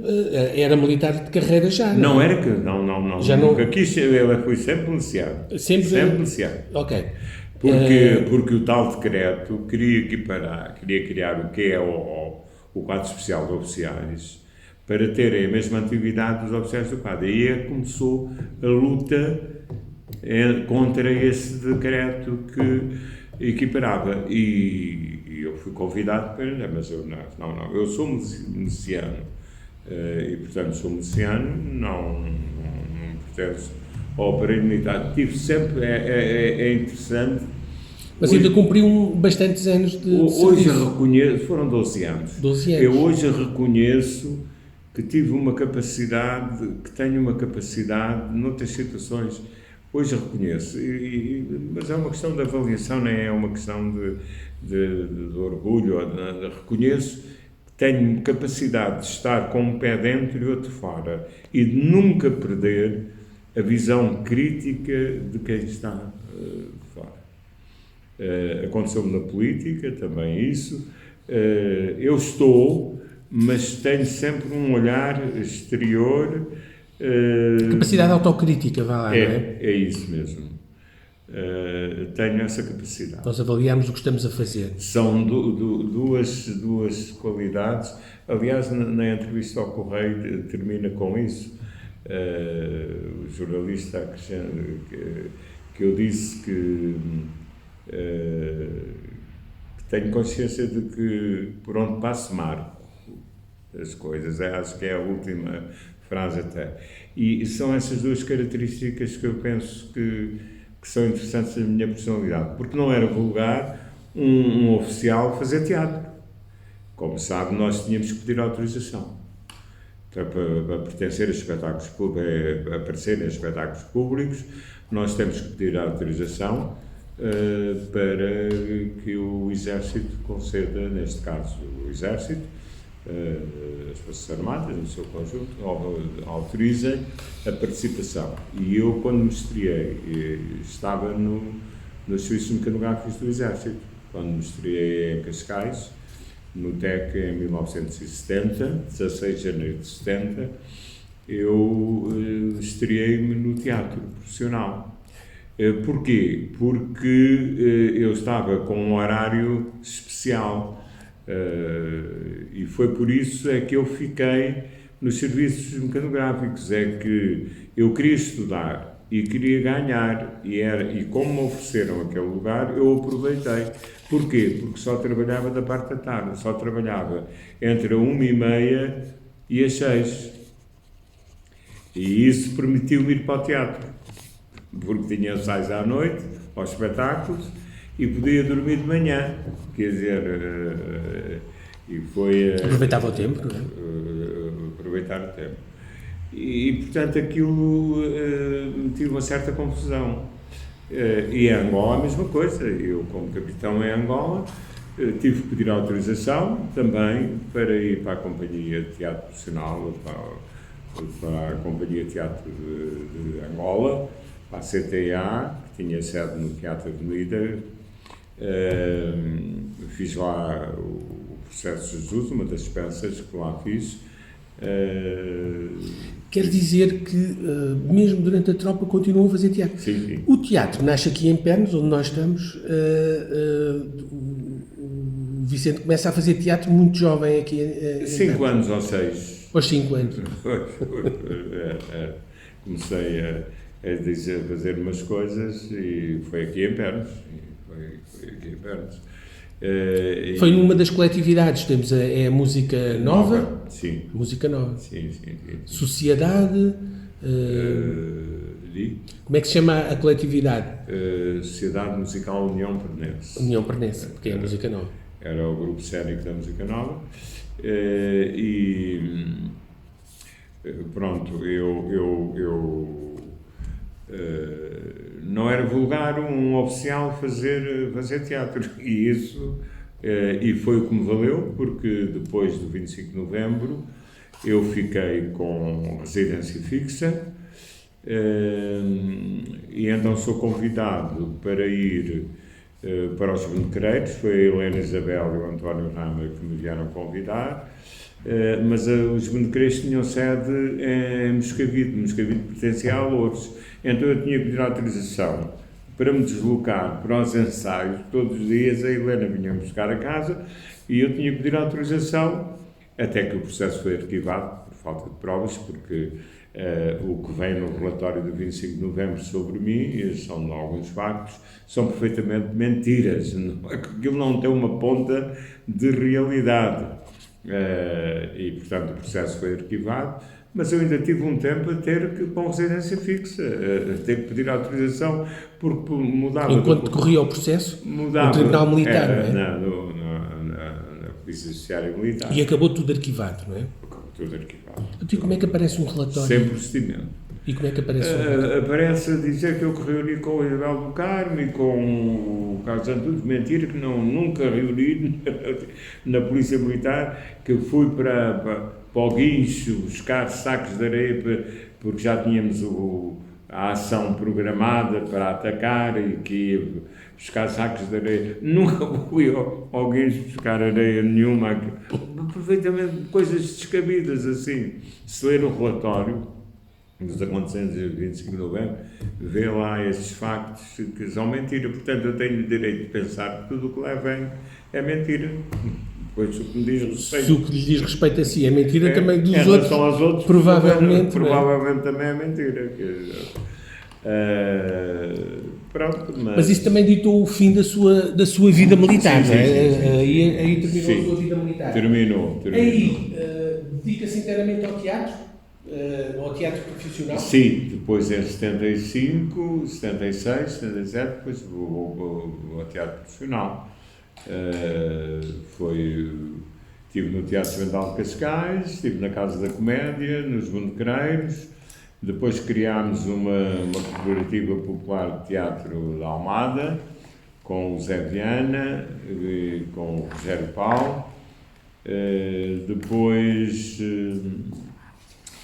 Era militar de carreira já, não? Não era que... Não. Já nunca quis. Eu fui sempre miliciano. Sempre miliciano. Ok. Porque o tal decreto queria criar o que é o quadro especial de oficiais, para terem a mesma antiguidade dos oficiais do quadro. E aí começou a luta contra esse decreto que equiparava. E eu fui convidado para... Mas eu não. Eu sou miliciano. E, portanto, sou miliciano, não pertenço ao aparelho militar. Tive sempre... É interessante Mas ainda cumpriu bastantes anos de hoje serviço. reconheço, foram 12 anos. 12 anos. Eu hoje reconheço que tive uma capacidade, que tenho uma capacidade, noutras situações, hoje reconheço. Mas é uma questão de avaliação, não é uma questão de orgulho. Reconheço que tenho capacidade de estar com um pé dentro e outro fora e de nunca perder a visão crítica de quem está fora. Aconteceu-me na política também isso. Eu estou, mas tenho sempre um olhar exterior. Capacidade autocrítica, vá lá, não é? É isso mesmo. Tenho essa capacidade. Nós avaliamos o que estamos a fazer. São duas qualidades. Aliás, na entrevista ao Correio termina com isso. O jornalista acrescenta que eu disse que tenho consciência de que por onde passo marco as coisas. Acho que é a última frase até. E são essas duas características que eu penso que são interessantes na minha personalidade. Porque não era vulgar um oficial fazer teatro. Como sabe, nós tínhamos que pedir autorização. Então, para pertencer a espetáculos públicos, a aparecer em espetáculos públicos, nós temos que pedir autorização para que o Exército conceda, neste caso o Exército, as Forças Armadas, no seu conjunto, autorizem a participação. E eu, quando me estreiei, estava nos serviços mecanográficos do Exército. Quando me estreiei em Cascais, no TEC em 1970, 16 de janeiro de 70, eu estreiei-me no teatro profissional. Porquê? Porque eu estava com um horário especial e foi por isso é que eu fiquei nos serviços mecanográficos. É que eu queria estudar e queria ganhar e como me ofereceram aquele lugar, eu aproveitei. Porquê? Porque só trabalhava da parte da tarde, só trabalhava entre a 1h30 e as 6h. E isso permitiu-me ir para o teatro, porque tinha ensaios à noite, aos espetáculos, e podia dormir de manhã. Quer dizer, e foi... Aproveitava o tempo, não é? Aproveitar o tempo. E portanto, aquilo tive uma certa confusão. E em Angola a mesma coisa. Eu, como capitão em Angola, tive que pedir autorização também para ir para a Companhia de Teatro Profissional, para a Companhia de Teatro de Angola, para a CTA, que tinha sede no Teatro Avenida. Fiz lá o Processo de Jesus, uma das peças que lá fiz. Quer dizer que, mesmo durante a tropa, continuou a fazer teatro. Sim. O teatro nasce aqui em Pernos, onde nós estamos. O Vicente começa a fazer teatro muito jovem aqui em 5 anos ou 6. Aos 5 anos. Comecei a fazer umas coisas e foi aqui em Pernos. Foi aqui em Pernos. Foi numa das coletividades, temos a Música Nova. Sim. Música Nova. Sim. Sociedade. Como é que se chama a coletividade? Sociedade Musical União Pernense. União Pernense, porque é a Música Nova. Era o grupo cénico da Música Nova. Pronto, eu não era vulgar um oficial fazer teatro, e isso e foi o que me valeu, porque depois do 25 de novembro eu fiquei com residência fixa e então sou convidado para ir para os Benecreiros. Foi a Helena Isabel e o António Rama que me vieram convidar. Mas os Benecreiros tinham sede em Moscavide pertencia a Loures. Então eu tinha que pedir autorização para me deslocar para os ensaios. Todos os dias a Helena vinha-me buscar a casa e eu tinha que pedir autorização, até que o processo foi arquivado por falta de provas, porque o que vem no relatório do 25 de novembro sobre mim, são alguns factos, são perfeitamente mentiras. Aquilo não tem uma ponta de realidade. E, portanto, o processo foi arquivado, mas eu ainda tive um tempo a ter que, com residência fixa, a ter que pedir autorização, porque mudava... Enquanto decorria o processo, mudava, no Tribunal Militar, não é? Na Polícia Judiciária Militar. E acabou tudo arquivado, não é? Tudo arquivado. E como é que aparece um relatório? Sem procedimento. E como é que aparece um relatório? Aparece a dizer que eu reuni com o Isabel do Carmo e com o Carlos Antunes. Mentira, que nunca reuni na Polícia Militar, que fui para o guincho buscar sacos de areia, porque já tínhamos a ação programada para atacar e que ia buscar sacos de areia. Nunca fui ao guincho buscar areia nenhuma. Perfeitamente coisas descabidas assim. Se ler o relatório dos acontecimentos de 25 de novembro, vê lá esses factos que são mentira. Portanto, eu tenho o direito de pensar que tudo o que lá vem é mentira. Pois o que me diz respeito. Se o que lhe diz respeito a si é mentira, também dos em outros, aos outros, provavelmente também é mentira. Pronto, mas isso também ditou o fim da sua vida militar, sim, não é? sim. Aí terminou Sim. a sua vida militar. Terminou. Aí, dedica-se inteiramente ao teatro? Ao teatro profissional? Sim, depois em 75, 76, 77, depois vou ao teatro profissional. Estive no Teatro Experimental de Cascais, estive na Casa da Comédia, nos Bonecreiros, depois criámos uma cooperativa popular de teatro da Almada, com o Zé Viana, com o Rogério Paulo, depois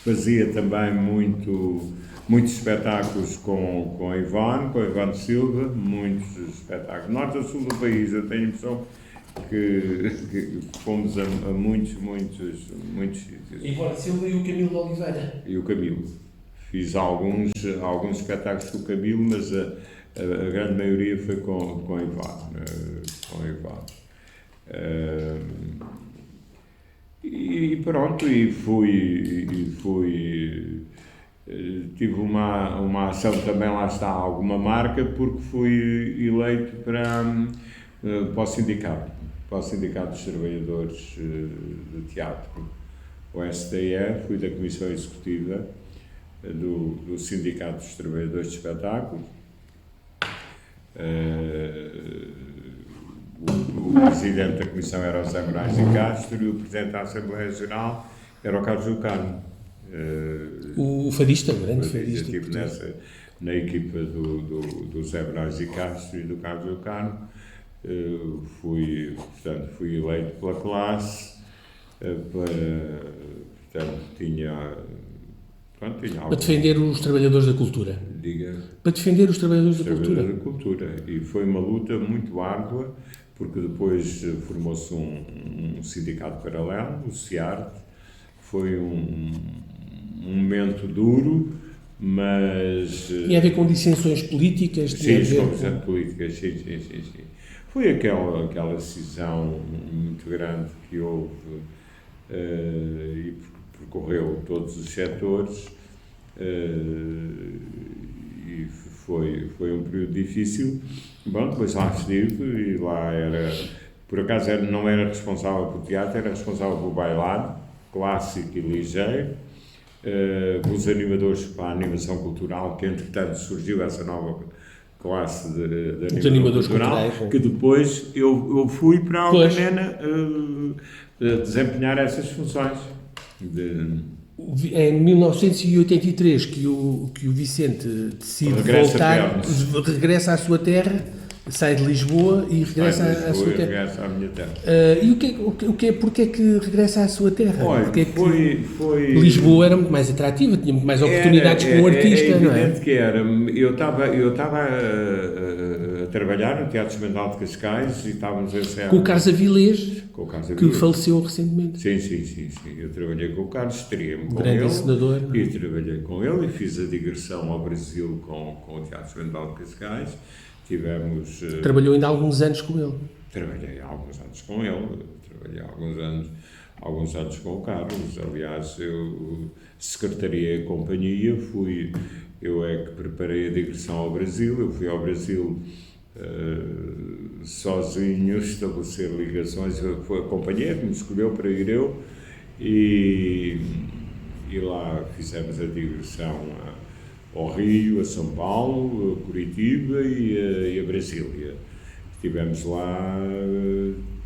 fazia também muitos espetáculos com a Ivone Silva, muitos espetáculos. Norte a sul do país, eu tenho a impressão que fomos a muitos sítios. Ivone Silva e o Camilo de Oliveira. E o Camilo. Fiz alguns espetáculos com o Camilo, mas a grande maioria foi com a Ivone. E pronto, tive uma ação também, lá está, alguma marca, porque fui eleito para o sindicato dos trabalhadores de teatro, o STE, fui da Comissão Executiva do Sindicato dos Trabalhadores de Espetáculo. O presidente da comissão era o José Moraes de Castro e o presidente da Assembleia Regional era o Carlos do Carmo. O fadista, o grande fadista. Eu estive na equipa do José Moraes de Castro e do Carlos do Carmo. Fui eleito pela classe, portanto, tinha para defender os trabalhadores da cultura. Para defender os trabalhadores da cultura. E foi uma luta muito árdua, porque depois formou-se um sindicato paralelo, o CIART. Foi um momento duro, mas... Tinha a ver com dissensões políticas? Sim, com dissensões políticas, sim. Foi aquela decisão muito grande que houve e percorreu todos os setores e foi um período difícil. Bom, depois lá estive e lá por acaso não era responsável por teatro, era responsável por bailado, clássico e ligeiro, os animadores para a animação cultural, que entretanto surgiu essa nova classe de animadores cultural, que depois eu fui para a Alcamena desempenhar essas funções. É em 1983 que o Vicente decide regressa à sua terra, sai de Lisboa e regressa à sua terra. Regressa à minha terra. E porquê é que regressa à sua terra? Olha, Lisboa era muito mais atrativa, tinha muito mais oportunidades como artista, não é? É evidente que era. Eu estava a trabalhar no Teatro Experimental de Cascais e estávamos a ensaiar... Com o Carlos Avilés, que faleceu recentemente. Sim. Eu trabalhei com o Carlos, estreei-me com grande ele. encenador. E trabalhei com ele e fiz a digressão ao Brasil com o Teatro Experimental de Cascais. Trabalhou ainda há alguns anos com ele. Trabalhei há alguns anos com ele, trabalhei há alguns anos com o Carlos. Aliás, eu secretaria a companhia, eu é que preparei a digressão ao Brasil. Eu fui ao Brasil sozinho estabelecer ligações. Foi a companhia que me escolheu para ir eu e e lá fizemos a digressão ao Rio, a São Paulo, a Curitiba e a Brasília. Estivemos lá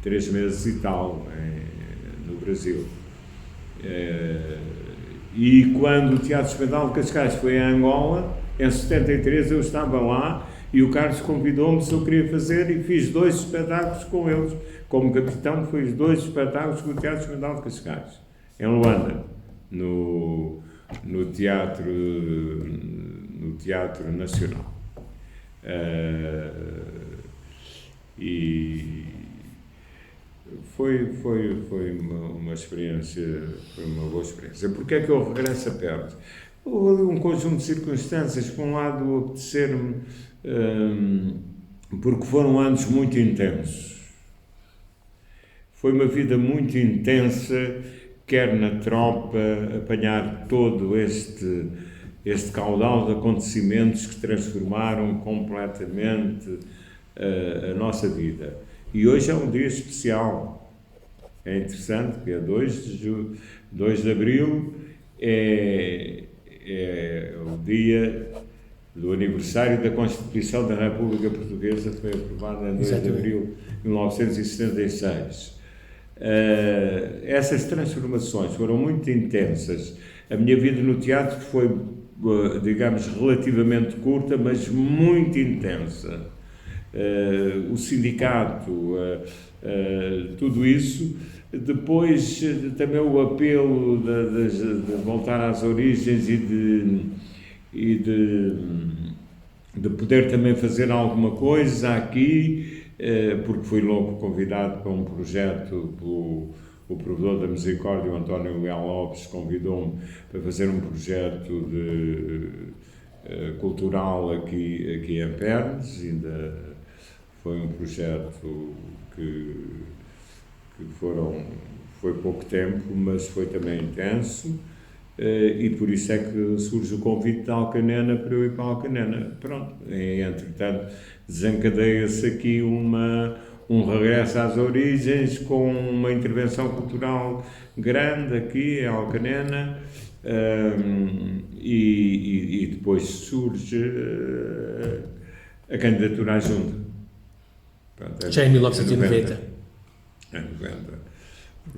3 meses e tal, no Brasil. E quando o Teatro Experimental de Cascais foi a Angola, em 73 eu estava lá e o Carlos convidou-me se eu queria fazer e fiz 2 espetáculos com eles. Como capitão, fiz 2 espetáculos com o Teatro Experimental de Cascais, em Luanda, no Teatro Nacional. E foi uma experiência, foi uma boa experiência. Porquê é que eu regresso a Pernas? Houve um conjunto de circunstâncias, por um lado apetecer-me, porque foram anos muito intensos. Foi uma vida muito intensa, quer na tropa, apanhar todo este caudal de acontecimentos que transformaram completamente a nossa vida. E hoje é um dia especial. É interessante, porque é 2 de abril, é o dia do aniversário da Constituição da República Portuguesa, que foi aprovada em 2 de abril de 1976. Essas transformações foram muito intensas. A minha vida no teatro foi, digamos, relativamente curta, mas muito intensa. O sindicato, tudo isso. Depois também o apelo de voltar às origens e de poder também fazer alguma coisa aqui, porque fui logo convidado para um projeto o provedor da Misericórdia, o António Leal Lopes, convidou-me para fazer um projeto cultural aqui em Pernas. Ainda foi um projeto que foi pouco tempo, mas foi também intenso, e por isso é que surge o convite da Alcanena para eu ir para a Alcanena. Pronto, e, entretanto, desencadeia-se aqui um regresso às origens, com uma intervenção cultural grande aqui em Alcanena, e depois surge a candidatura à Junta. Pronto, já em 1990. Em 90.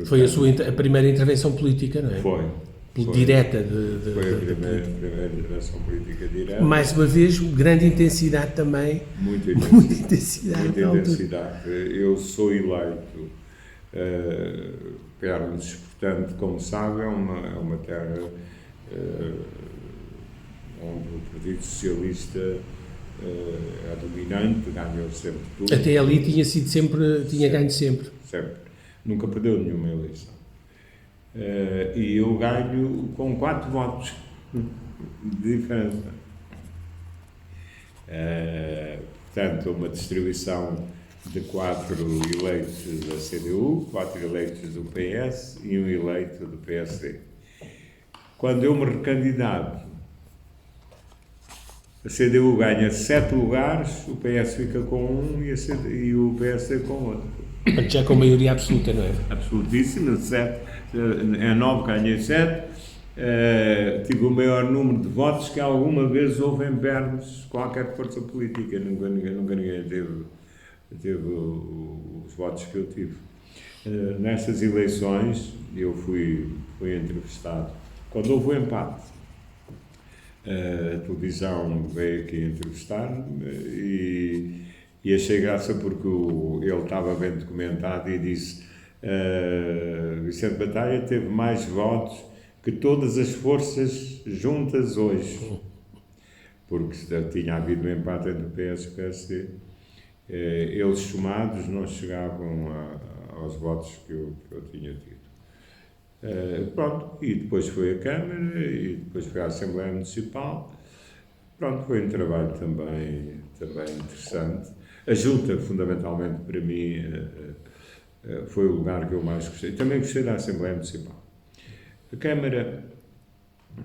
Foi a primeira intervenção política, não é? Foi. Direta. Foi a primeira intervenção política direta. Mais uma vez, grande intensidade também. Muita intensidade. Muita intensidade. Eu sou eleito. Pernas, portanto, como sabe, é uma terra onde o Partido Socialista é dominante, ganhou sempre tudo. Até ali tinha ganho sempre. Sempre. Nunca perdeu nenhuma eleição. E eu ganho com 4 votos de diferença. Portanto, uma distribuição de 4 eleitos da CDU, 4 eleitos do PS e 1 eleito do PSD. Quando eu me recandidato, a CDU ganha 7 lugares, o PS fica com 1 e o PSD com outro. Já com maioria absoluta, não é? Absolutíssima, 7. Em 9 ganhei 7. Tive o maior número de votos que alguma vez houve em Pernas qualquer força política. Nunca ninguém teve os votos que eu tive. Nestas eleições, eu fui entrevistado. Quando houve o empate, a televisão veio aqui entrevistar-me e achei graça porque ele estava bem documentado e disse: Vicente Batalha teve mais votos que todas as forças juntas hoje, porque tinha havido um empate entre o PS e o PSD. Eles somados não chegavam aos votos que eu tinha tido. Pronto, e depois foi a Câmara e depois foi a Assembleia Municipal. Pronto, foi um trabalho também interessante. A Junta, fundamentalmente, para mim, foi o lugar que eu mais gostei. Também gostei da Assembleia Municipal. A Câmara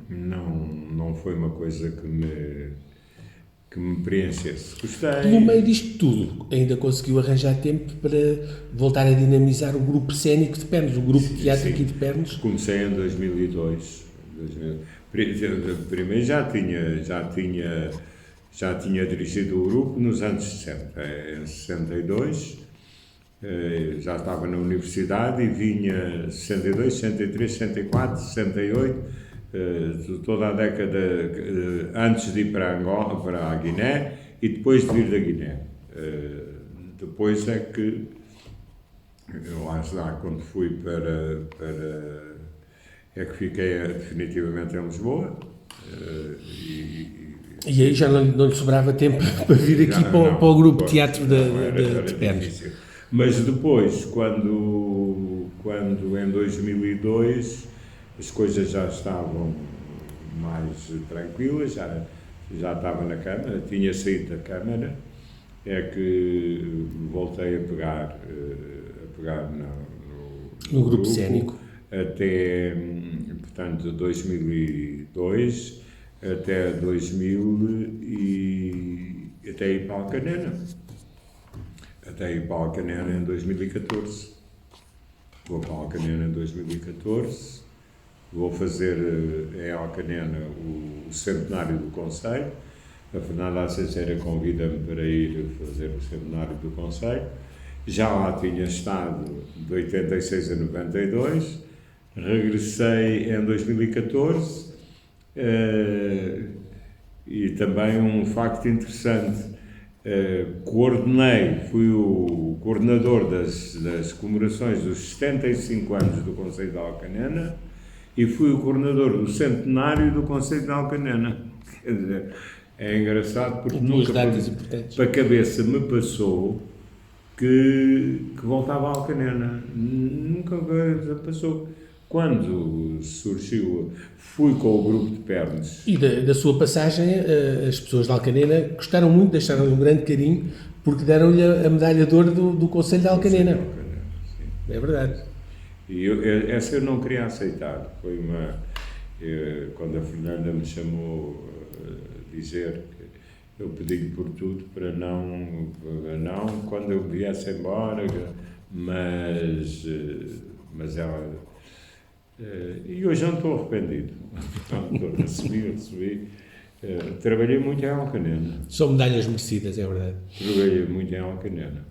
não foi uma coisa que me preenchesse. Gostei. No meio disto tudo, ainda conseguiu arranjar tempo para voltar a dinamizar o grupo cénico de Pernas, o grupo de teatro aqui de Pernas? Comecei em 2002. Primeiro já tinha dirigido o grupo nos anos 60. Em 62, já estava na universidade e vinha 62, 63, 64, 68, toda a década antes de ir para Angola, para a Guiné e depois de vir da Guiné. Depois é que, lá está, quando fui é que fiquei definitivamente em Lisboa. E aí já não lhe sobrava tempo para vir aqui para o grupo de teatro de Pernas. Mas depois, quando em 2002 as coisas já estavam mais tranquilas, já estava na Câmara, tinha saído da Câmara, é que voltei a pegar no grupo cênico. Até, portanto, 2002 até 2000 e até ir para a Alcanena. Até ir para a Alcanena em 2014. Vou para a Alcanena em 2014. Vou fazer em Alcanena o centenário do Conselho. A Fernanda Aceiteira convida-me para ir fazer o centenário do Conselho. Já lá tinha estado de 86 a 92. Regressei em 2014. E também um facto interessante, fui o coordenador das comemorações dos 75 anos do Conselho de Alcanena e fui o coordenador do centenário do Conselho de Alcanena. Quer dizer, é engraçado porque nunca para a cabeça me passou que voltava a Alcanena. Nunca passou. Quando surgiu, fui com o grupo de Pernas. E da sua passagem, as pessoas de Alcanena gostaram muito, deixaram-lhe um grande carinho, porque deram-lhe a medalha de ouro do Conselho de Alcanena. É verdade. E essa eu não queria aceitar. Foi quando a Fernanda me chamou a dizer que eu pedi-lhe por tudo para não, quando eu viesse embora, mas ela... E hoje não estou arrependido. Recebi. Trabalhei muito em Alcanena. São medalhas merecidas, é verdade. Trabalhei muito em Alcanena.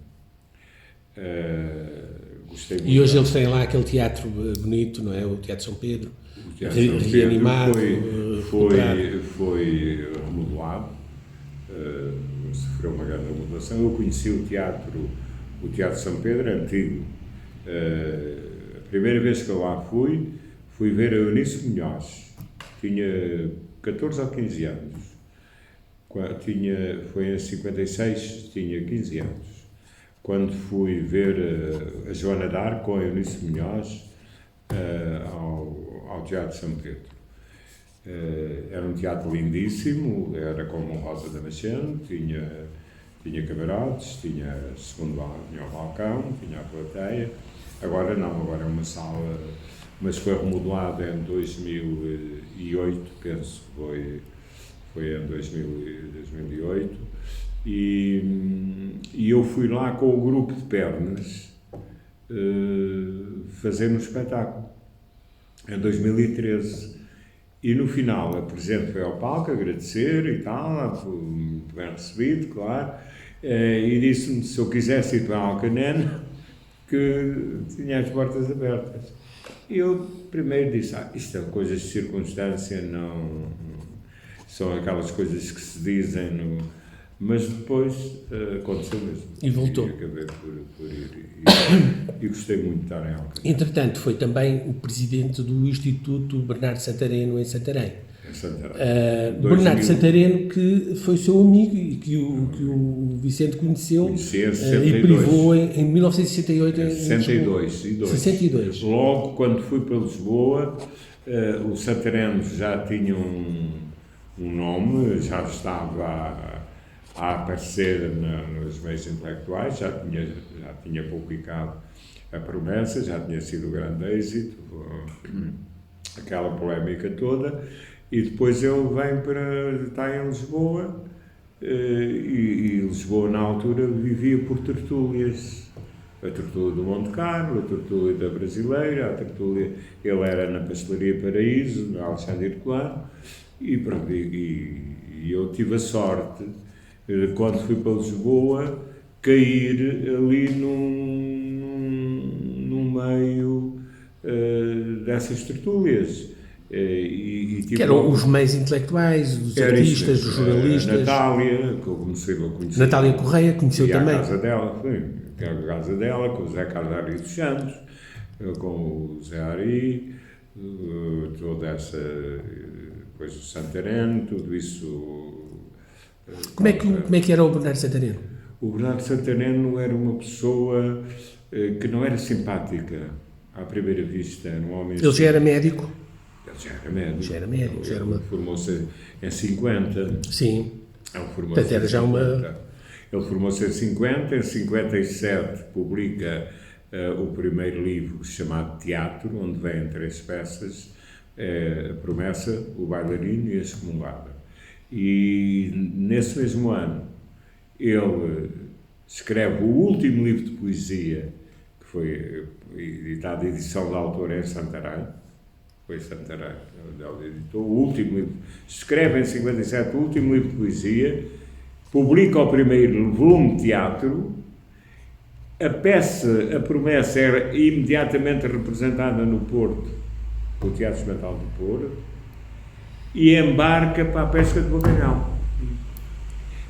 Gostei muito. E hoje eles têm lá aquele teatro bonito, não é? O Teatro São Pedro. O Teatro São Pedro reanimado. Foi remodelado. Sofreu uma grande remodelação. Eu conheci o Teatro São Pedro antigo. A primeira vez que eu lá fui ver a Eunice Munhoz. Tinha 14 ou 15 anos. Foi em 56, tinha 15 anos. Quando fui ver a Joana d'Arc com a Eunice Munhoz ao Teatro São Pedro. Era um teatro lindíssimo, era como o Rosa Damasceno, tinha camarotes, tinha segundo tinha o balcão, tinha a plateia. Agora não, agora é uma sala, mas foi remodelada em 2008, penso que foi em 2008, e eu fui lá com o grupo de Pernas fazer um espetáculo, em 2013, e no final a Presidente foi ao palco agradecer e tal, muito bem recebido, claro, e disse-me se eu quisesse ir para a Alcanena, que tinha as portas abertas. E eu primeiro disse, isto são coisas de circunstância, não são aquelas coisas que se dizem, mas depois aconteceu mesmo. E voltou. E acabei por ir. E gostei muito de estar em Alcanena. Entretanto, foi também o presidente do Instituto Bernardo Santareno em Santarém. Bernardo Santareno, que foi seu amigo e que o Vicente conheceu e privou em 1968 em 62. Logo quando fui para Lisboa, o Santareno já tinha um nome, já estava a aparecer nos meios intelectuais, já tinha publicado a Promessa, já tinha sido um grande êxito, aquela polémica toda. E depois ele vem para estar em Lisboa, e Lisboa na altura vivia por tertúlias. a tertúlia do Monte Carlo, a tertúlia da Brasileira, a tertúlia, ele era na Pastelaria Paraíso, na Alexandre Herculano, e pronto, e eu tive a sorte, quando fui para Lisboa, cair ali num meio dessas tertúlias. Que eram os meios intelectuais, os artistas, os jornalistas. Natália, que eu comecei a conhecer. Natália Correia, conheceu também. A casa dela, a casa dela, com o Zé Carlos Ari dos Santos, com o Zé Ari, toda essa coisa do Santarém, tudo isso. Como é que era o Bernardo Santareno? O Bernardo Santareno era uma pessoa que não era simpática à primeira vista, era um homem. Ele já era médico? Ele já era médico. Ele formou-se em 50. Sim. Portanto, era já uma. Ele formou-se em 50, em 57 publica o primeiro livro chamado Teatro, onde vêm 3 peças, A Promessa, O Bailarino e A Excomungada. E nesse mesmo ano ele escreve o último livro de poesia, que foi editado, a edição da autora em Santarém, foi Santarém, ele editou o último livro, escreve em 57 o último livro de poesia, publica o primeiro volume de teatro, a peça, A Promessa, era imediatamente representada no Porto, no Teatro Experimental do Porto, e embarca para a pesca de bacalhau.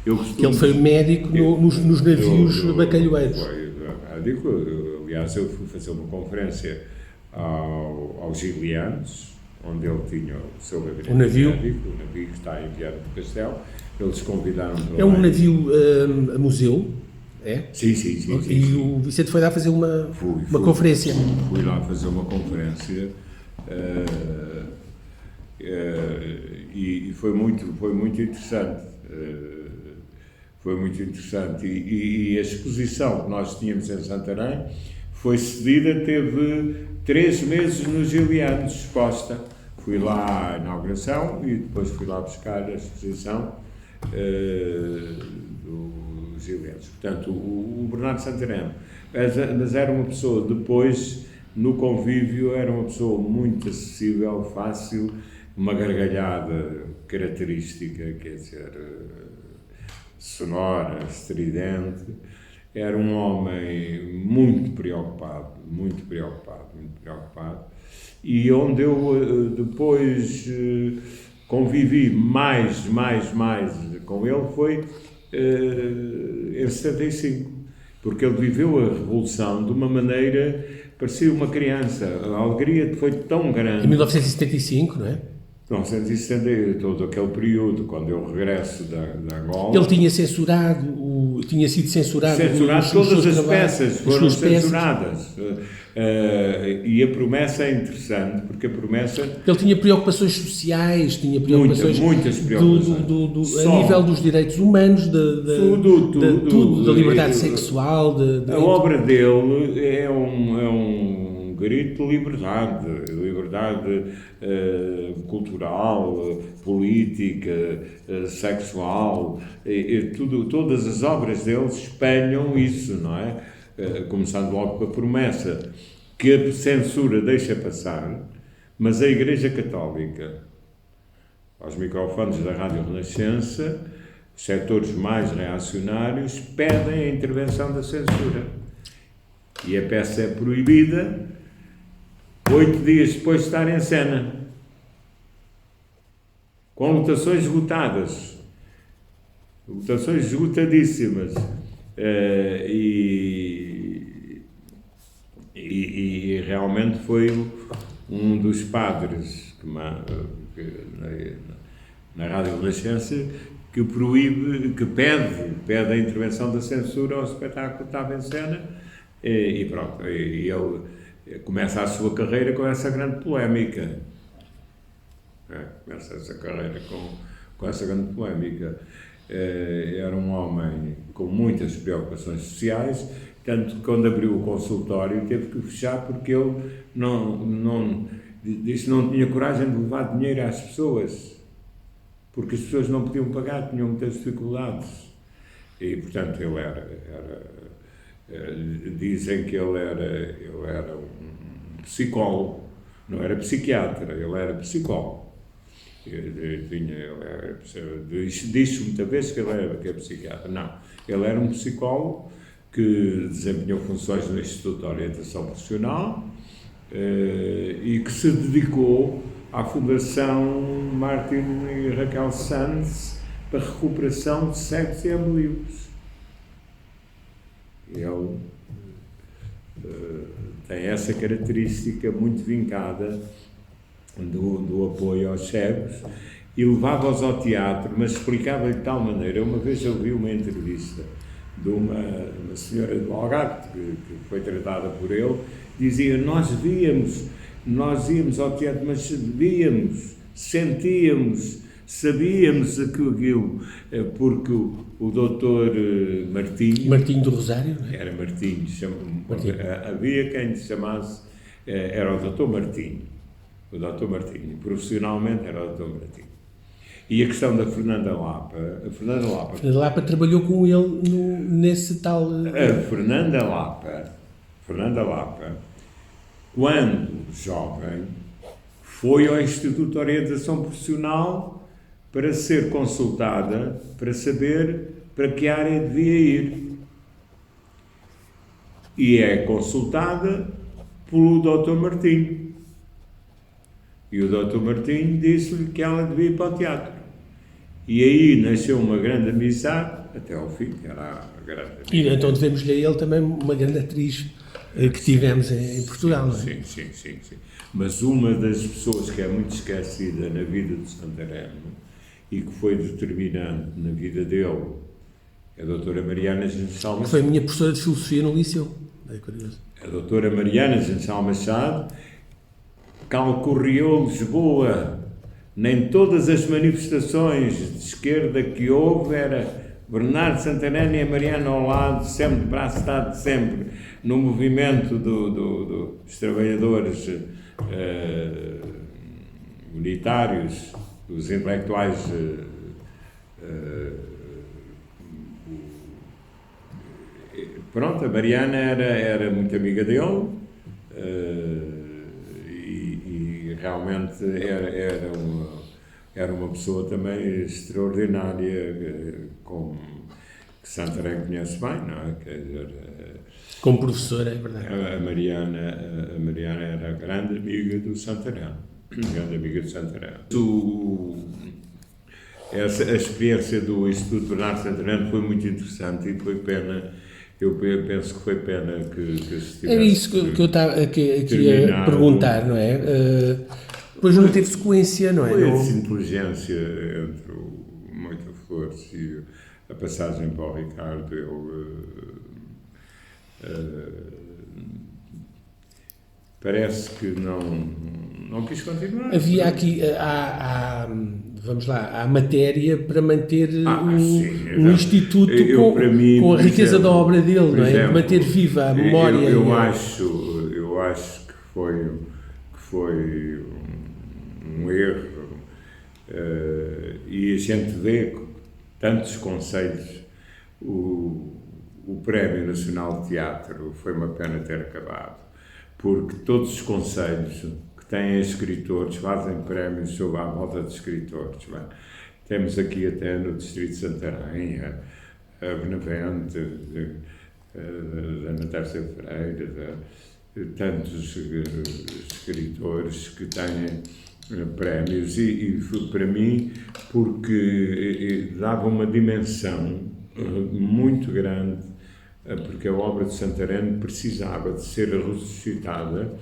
Ele foi médico nos navios bacalhoeiros. Aliás, eu fui fazer uma conferência aos Gilianos, onde ele tinha o seu gabinete médico, o navio que está em Viana do Castelo. Eles convidaram para É um navio a museu, é? Sim. E o Vicente foi lá fazer uma conferência. Fui lá fazer uma conferência e foi muito interessante. Foi muito interessante. E a exposição que nós tínhamos em Santarém foi cedida, teve 3 meses nos Gilianos exposta. Fui lá à inauguração e depois fui lá buscar a exposição dos Gilianos. Portanto, o Bernardo Santarém, mas era uma pessoa, depois, no convívio, era uma pessoa muito acessível, fácil, uma gargalhada característica, quer dizer, sonora, estridente. Era um homem muito preocupado, e onde eu depois convivi mais com ele foi em 75, porque ele viveu a Revolução de uma maneira, parecia uma criança, a alegria foi tão grande. Em 1975, não é? 1970, todo aquele período, quando eu regresso da Angola. Ele tinha sido censurado. Todas as peças foram censuradas. E a Promessa é interessante, porque a Promessa... Ele tinha preocupações sociais, tinha preocupações... Muitas preocupações. A nível dos direitos humanos, tudo, da liberdade sexual... A obra dele é um grito de liberdade cultural, política, sexual, todas as obras dele espelham isso, não é? Começando logo com a Promessa, que a censura deixa passar, mas a Igreja Católica, aos microfones da Rádio Renascença, os setores mais reacionários pedem a intervenção da censura. E a peça é proibida 8 dias depois de estar em cena, com lotações esgotadíssimas, e realmente foi um dos padres na Rádio Renascença que pede a intervenção da censura ao espetáculo que estava em cena, e pronto, e ele começa a sua carreira com essa grande polémica. Começa essa carreira com essa grande polémica. Era um homem com muitas preocupações sociais, tanto que quando abriu o consultório teve que fechar porque ele disse que não tinha coragem de levar dinheiro às pessoas, porque as pessoas não podiam pagar, tinham muitas dificuldades. E, portanto, ele Dizem que ele era um psicólogo, não era psiquiatra, ele era psicólogo. Diz-se muitas vezes que ele era psiquiatra. Não, ele era um psicólogo que desempenhou funções no Instituto de Orientação Profissional e que se dedicou à Fundação Martin e Raquel Sanz para a recuperação de cegos e ambliopes. Ele tem essa característica muito vincada do apoio aos cegos e levava-os ao teatro, mas explicava de tal maneira. Uma vez eu vi uma entrevista de uma senhora do Algarve que foi tratada por ele, dizia: nós íamos ao teatro, mas víamos, sentíamos, sabíamos aquilo, porque o doutor Martinho do Rosário, não é? Era Martinho. Havia quem lhe chamasse, era o doutor Martinho. O doutor Martinho, profissionalmente era o doutor Martinho. E a questão da Fernanda Lapa, a Fernanda Lapa trabalhou com ele nesse tal... A Fernanda Lapa, quando jovem, foi ao Instituto de Orientação Profissional para ser consultada, para saber para que área devia ir. E é consultada pelo Dr. Martinho. E o Dr. Martinho disse-lhe que ela devia ir para o teatro. E aí nasceu uma grande amizade, até ao fim, que era a grande amizade. E então devemos-lhe a ele também uma grande atriz que tivemos em Portugal, não é? Sim. Mas uma das pessoas que é muito esquecida na vida de Santarém e que foi determinante na vida dele é a doutora Mariana Genesal Machado. Foi a minha professora de filosofia no liceu. É curioso. A doutora Mariana Genesal Machado calcorreou Lisboa. Nem todas as manifestações de esquerda que houve era Bernardo Santarém e a Mariana ao lado, sempre de braço dado, sempre no movimento dos trabalhadores unitários, dos intelectuais pronto, a Mariana era muito amiga dele e realmente era uma pessoa também extraordinária, que Santarém conhece bem, não é? Quer dizer, como professora, é verdade. A Mariana era grande amiga do Santarém. Grande amiga do Santarém. A experiência do Instituto Bernardo Santarém foi muito interessante e foi pena. Eu penso que foi pena que se tivesse. Era isso que eu estava aqui a perguntar, não é? Depois não teve sequência, não é? Foi essa inteligência entre o Moita Flores e a passagem para o Ricardo. Parece que não quis continuar. Havia aqui, vamos lá, há matéria para manter um instituto com a riqueza da obra dele, não é? Exemplo, manter viva a memória. Eu acho que foi um erro e a gente vê tantos conselhos. O Prémio Nacional de Teatro foi uma pena ter acabado, porque todos os conselhos que têm escritores fazem prémios sobre a volta de escritores. Bem, temos aqui até no Distrito de Santarém a Benavente, a Ana Tércia Freire, tantos escritores que têm prémios e para mim, porque dava uma dimensão muito grande, porque a obra de Santarém precisava de ser ressuscitada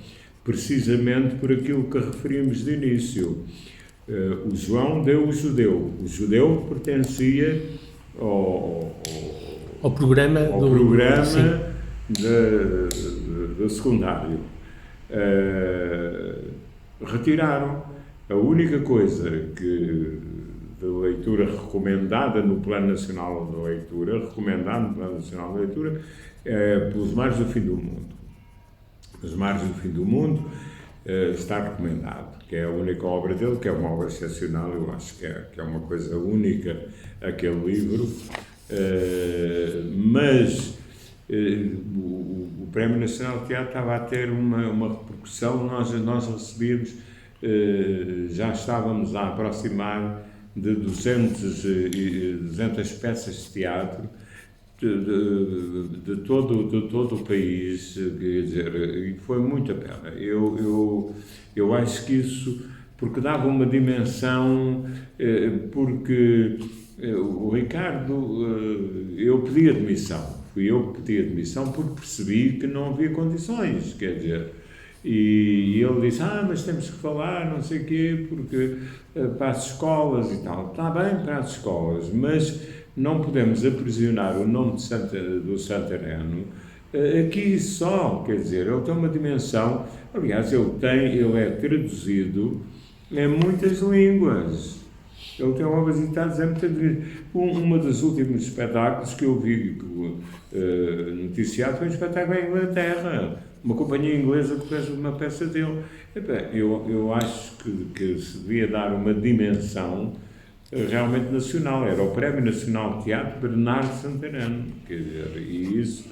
precisamente por aquilo que referimos de início. O João deu o judeu. O judeu pertencia ao programa do secundário. Retiraram. A única coisa de leitura recomendada no Plano Nacional de Leitura, pelos Mares do Fim do Mundo. Os Mares do Fim do Mundo está recomendado, que é a única obra dele, que é uma obra excepcional, eu acho que é uma coisa única aquele livro, mas o Prémio Nacional de Teatro estava a ter uma repercussão, nós recebíamos, já estávamos a aproximar de 200 peças de teatro de todo o país, quer dizer, e foi muito a pena. Eu acho que isso, porque dava uma dimensão, porque o Ricardo, eu pedi admissão, fui eu que pedi admissão porque percebi que não havia condições, quer dizer, e ele disse, mas temos que falar, não sei o quê, porque para as escolas e tal. Está bem para as escolas, mas não podemos aprisionar o nome do Santareno aqui só, quer dizer, ele tem uma dimensão, aliás, ele é traduzido em muitas línguas. Ele tem uma visitada em muitas línguas. Uma dos últimos espetáculos que eu vi noticiado foi um espetáculo em Inglaterra. Uma companhia inglesa que fez uma peça dele. Eu acho que se devia dar uma dimensão realmente nacional. Era o Prémio Nacional de Teatro Bernardo Santareno. Quer dizer, e isso,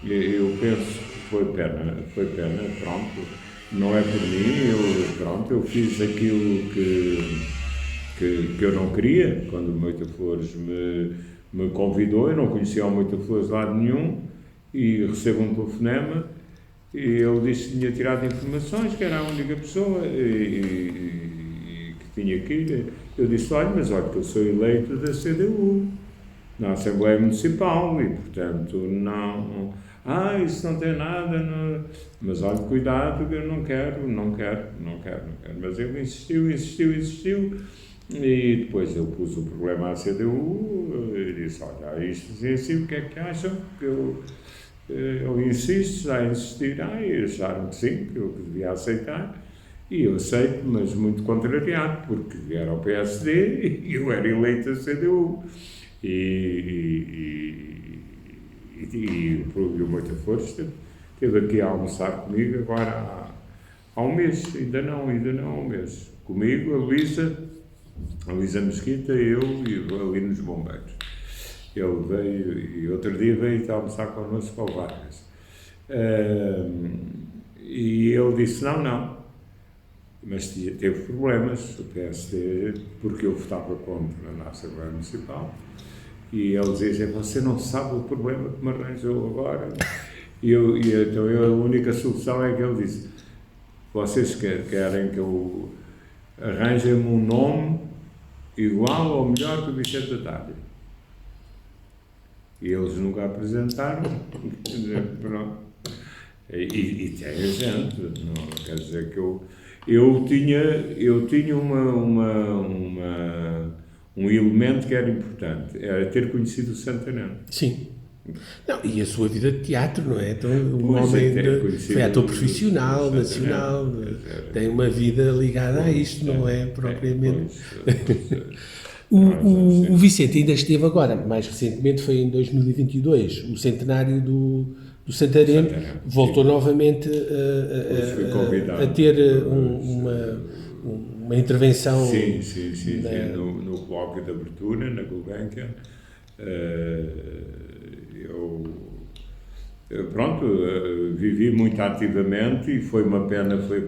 eu penso que foi pena, pronto. Não é por mim, eu fiz aquilo que eu não queria, quando o Moita Flores me convidou. Eu não conhecia o Moita Flores de lado nenhum, e recebo um telefonema, e ele disse que tinha tirado informações, que era a única pessoa e que tinha que ir. Eu disse, olha que eu sou eleito da CDU, na Assembleia Municipal, e portanto não... isso não tem nada, não... mas olha, cuidado, que eu não quero. Mas ele insistiu, e depois eu pus o problema à CDU, e disse, olha, isto assim, o que é que acham? Que eu insisto, já a insistir, e acharam que sim, que eu devia aceitar, e eu aceito, mas muito contrariado, porque era o PSD e eu era eleito da CDU. E o Moita Flores esteve aqui a almoçar comigo agora há um mês, ainda não há um mês. Comigo, a Luísa Mesquita, eu e ali nos Bombeiros. Ele veio, e outro dia veio almoçar connosco ao Vargas. E ele disse, não. Mas teve problemas, o PSD, porque eu votava contra na Assembleia Municipal. E ele dizia, você não sabe o problema que me arranjou agora. Então a única solução é que ele disse, vocês querem que eu arranjem-me um nome igual ou melhor que o Vicente Batalha. E eles nunca apresentaram. Pronto. E tem a gente, não quer dizer que eu tinha um elemento que era importante, era ter conhecido o Santareno. Sim. Não, e a sua vida de teatro, não é? Então, um homem foi ator profissional, nacional, tem uma vida ligada a isto, não é? Propriamente. O Vicente ainda esteve agora, mais recentemente foi em 2022, o centenário do Santareno, voltou novamente a ter uma intervenção. Sim, no colóquio de abertura, na Gulbenkian. Vivi muito ativamente, e foi uma pena, foi a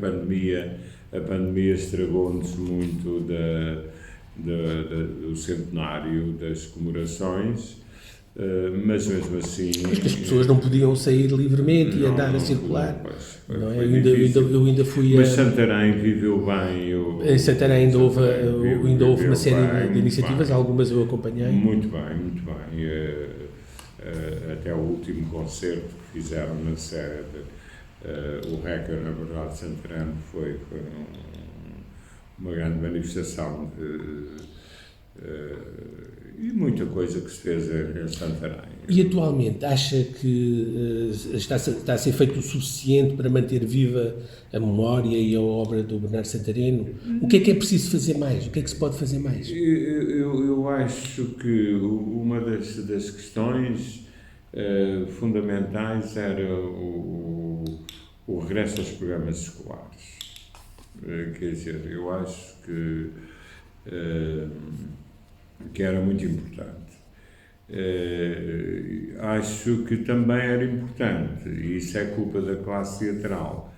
pandemia estragou-nos muito do centenário das comemorações, mas mesmo assim... Mas que as pessoas não podiam sair livremente e andar a circular. Eu ainda fui Mas Santarém viveu bem. Em Santarém ainda houve uma série de iniciativas, algumas eu acompanhei. Muito bem. Até o último concerto que fizeram na sede, o Hacker, na verdade, Santarém, foi uma grande manifestação e muita coisa que se fez em Santarém. E atualmente acha que está a ser feito o suficiente para manter viva a memória e a obra do Bernardo Santareno? O que é preciso fazer mais? O que é que se pode fazer mais? Eu acho que uma das questões fundamentais era o regresso aos programas escolares. Quer dizer, eu acho que era muito importante. Acho que também era importante, e isso é culpa da classe teatral,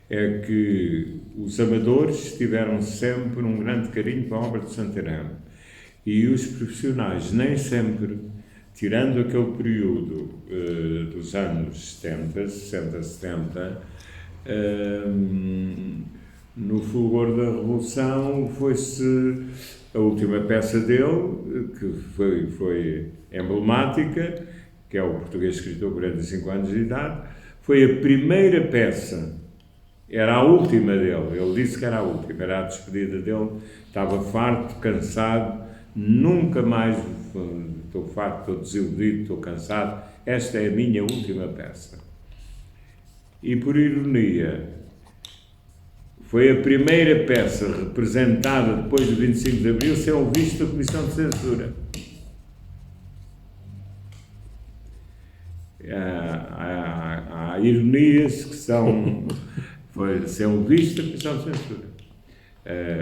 é que os amadores tiveram sempre um grande carinho para a obra de Santarém, e os profissionais nem sempre, tirando aquele período dos anos 70, 60, 70, no fulgor da Revolução foi-se a última peça dele, que foi emblemática, que é o Português Escritor, 45 anos de idade, foi a primeira peça, era a última dele, ele disse que era a última, era a despedida dele, estava farto, cansado, nunca mais, estou farto, estou desiludido, estou cansado, esta é a minha última peça. E por ironia, foi a primeira peça representada depois do 25 de Abril sem o visto da Comissão de Censura. Há ironias que são... Foi sem o visto da Comissão de Censura.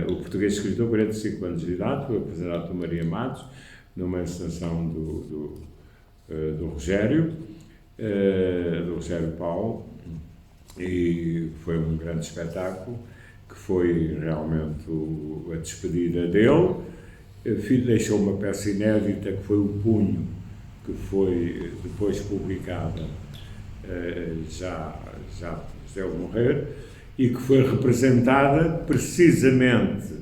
O Português Escritor, 45 anos de idade, foi apresentado por Maria Matos, numa encenação do Rogério Paulo, e foi um grande espetáculo, que foi realmente a despedida dele. Deixou uma peça inédita, que foi o Punho, que foi depois publicada, já ele morrer, e que foi representada precisamente,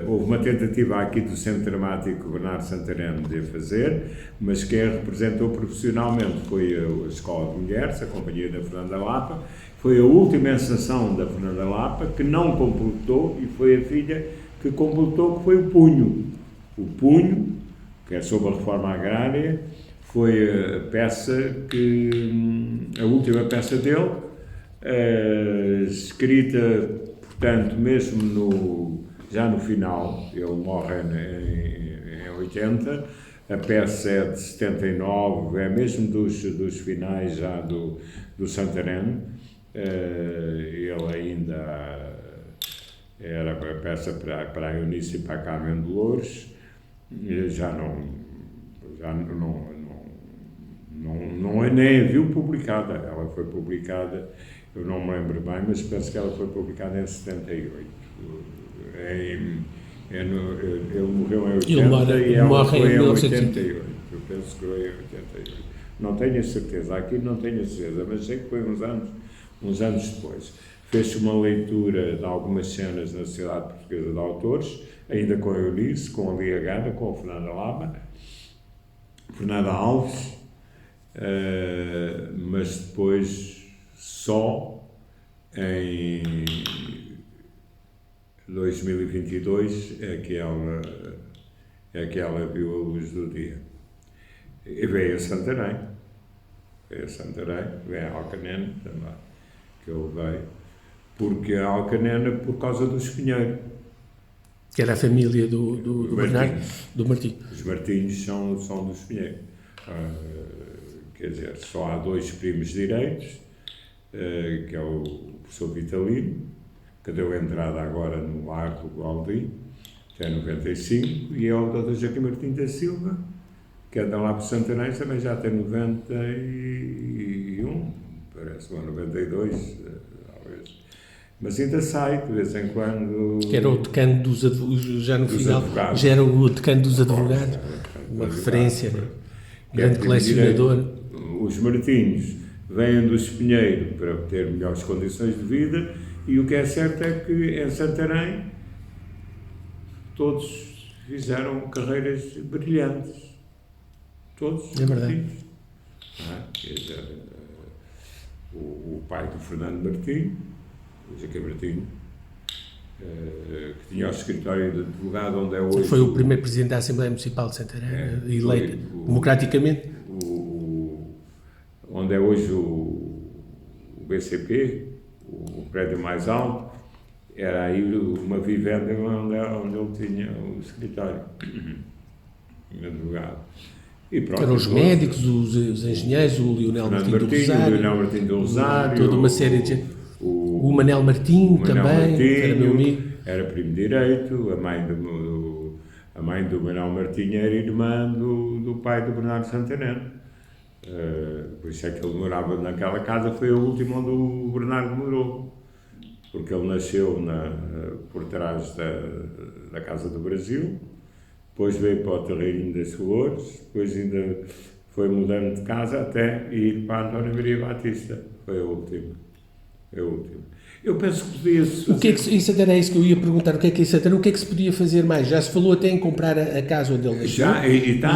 houve uma tentativa aqui do Centro Dramático Bernardo Santarém de fazer, mas quem a representou profissionalmente foi a Escola de Mulheres, a Companhia da Fernanda Lapa. Foi a última encenação da Fernanda Lapa, que não completou, e foi a filha que completou, que foi o Punho. O Punho, que é sobre a reforma agrária, foi a peça a última peça dele, escrita, portanto, mesmo já no final, ele morre em 80, a peça é de 79, é mesmo dos finais já do Santarém. Ele ainda era a peça para a Eunice e para a Carmen de Loures, já não é nem a viu publicada. Ela foi publicada, eu não me lembro bem, mas penso que ela foi publicada em 78. Ele morreu em 80 e ela foi em 88. Eu penso que foi em 88. Não tenho a certeza, aqui não tenho a certeza, mas sei que foi uns anos depois. Fez-se uma leitura de algumas cenas na Sociedade Portuguesa de Autores, ainda com a Eunice, com a Lia Gana, com a Fernanda Alves, mas depois só em 2022 é que ela viu a luz do dia. E veio a Santarém, veio a Alcanena também, que eu levei, porque a Alcanena, por causa do Espinheiro. Que era a família do Bernardo, do Martim. Os Martins são do Espinheiro. Quer dizer, só há 2 primos direitos, que é o professor Vitalino, que deu entrada agora no Arco do Aldim, até 95, e é o Dr. Joaquim Martins da Silva, que anda lá para Santarém, também já tem 91, parece, ou 92, talvez. Mas ainda sai, de vez em quando... Que era o decano dos advogados, já no final, advogados. Já era o decano dos advogados, uma referência, né? Grande colecionador. Os Martins vêm do Espinheiro para ter melhores condições de vida, e o que é certo é que em Santarém todos fizeram carreiras brilhantes. Todos. É verdade. Quer dizer, o pai do Fernando Martim, o Joaquim Martim, que tinha o escritório de advogado onde é hoje... Foi o primeiro presidente da Assembleia Municipal de Santarém, eleito democraticamente. Onde é hoje o BCP, o prédio mais alto, era aí uma vivenda onde ele tinha o escritório de advogado. E pronto, eram os médicos, os engenheiros, o Leonel Martim do Rosário, toda uma série de gente. O Manel Martim também, que era meu amigo. Era primo direito, a A mãe do Manuel Martinha era irmã do pai do Bernardo Santareno. Por isso é que ele morava naquela casa, foi a última onde o Bernardo morou. Porque ele nasceu por trás da Casa do Brasil, depois veio para o Terreirinho das Flores, depois ainda foi mudando de casa até ir para António Maria Batista. Foi a última. Eu penso que podia-se fazer... Isso era isso que eu ia perguntar, o que é isso? O que é que se podia fazer mais? Já se falou até em comprar a casa onde ele nasceu?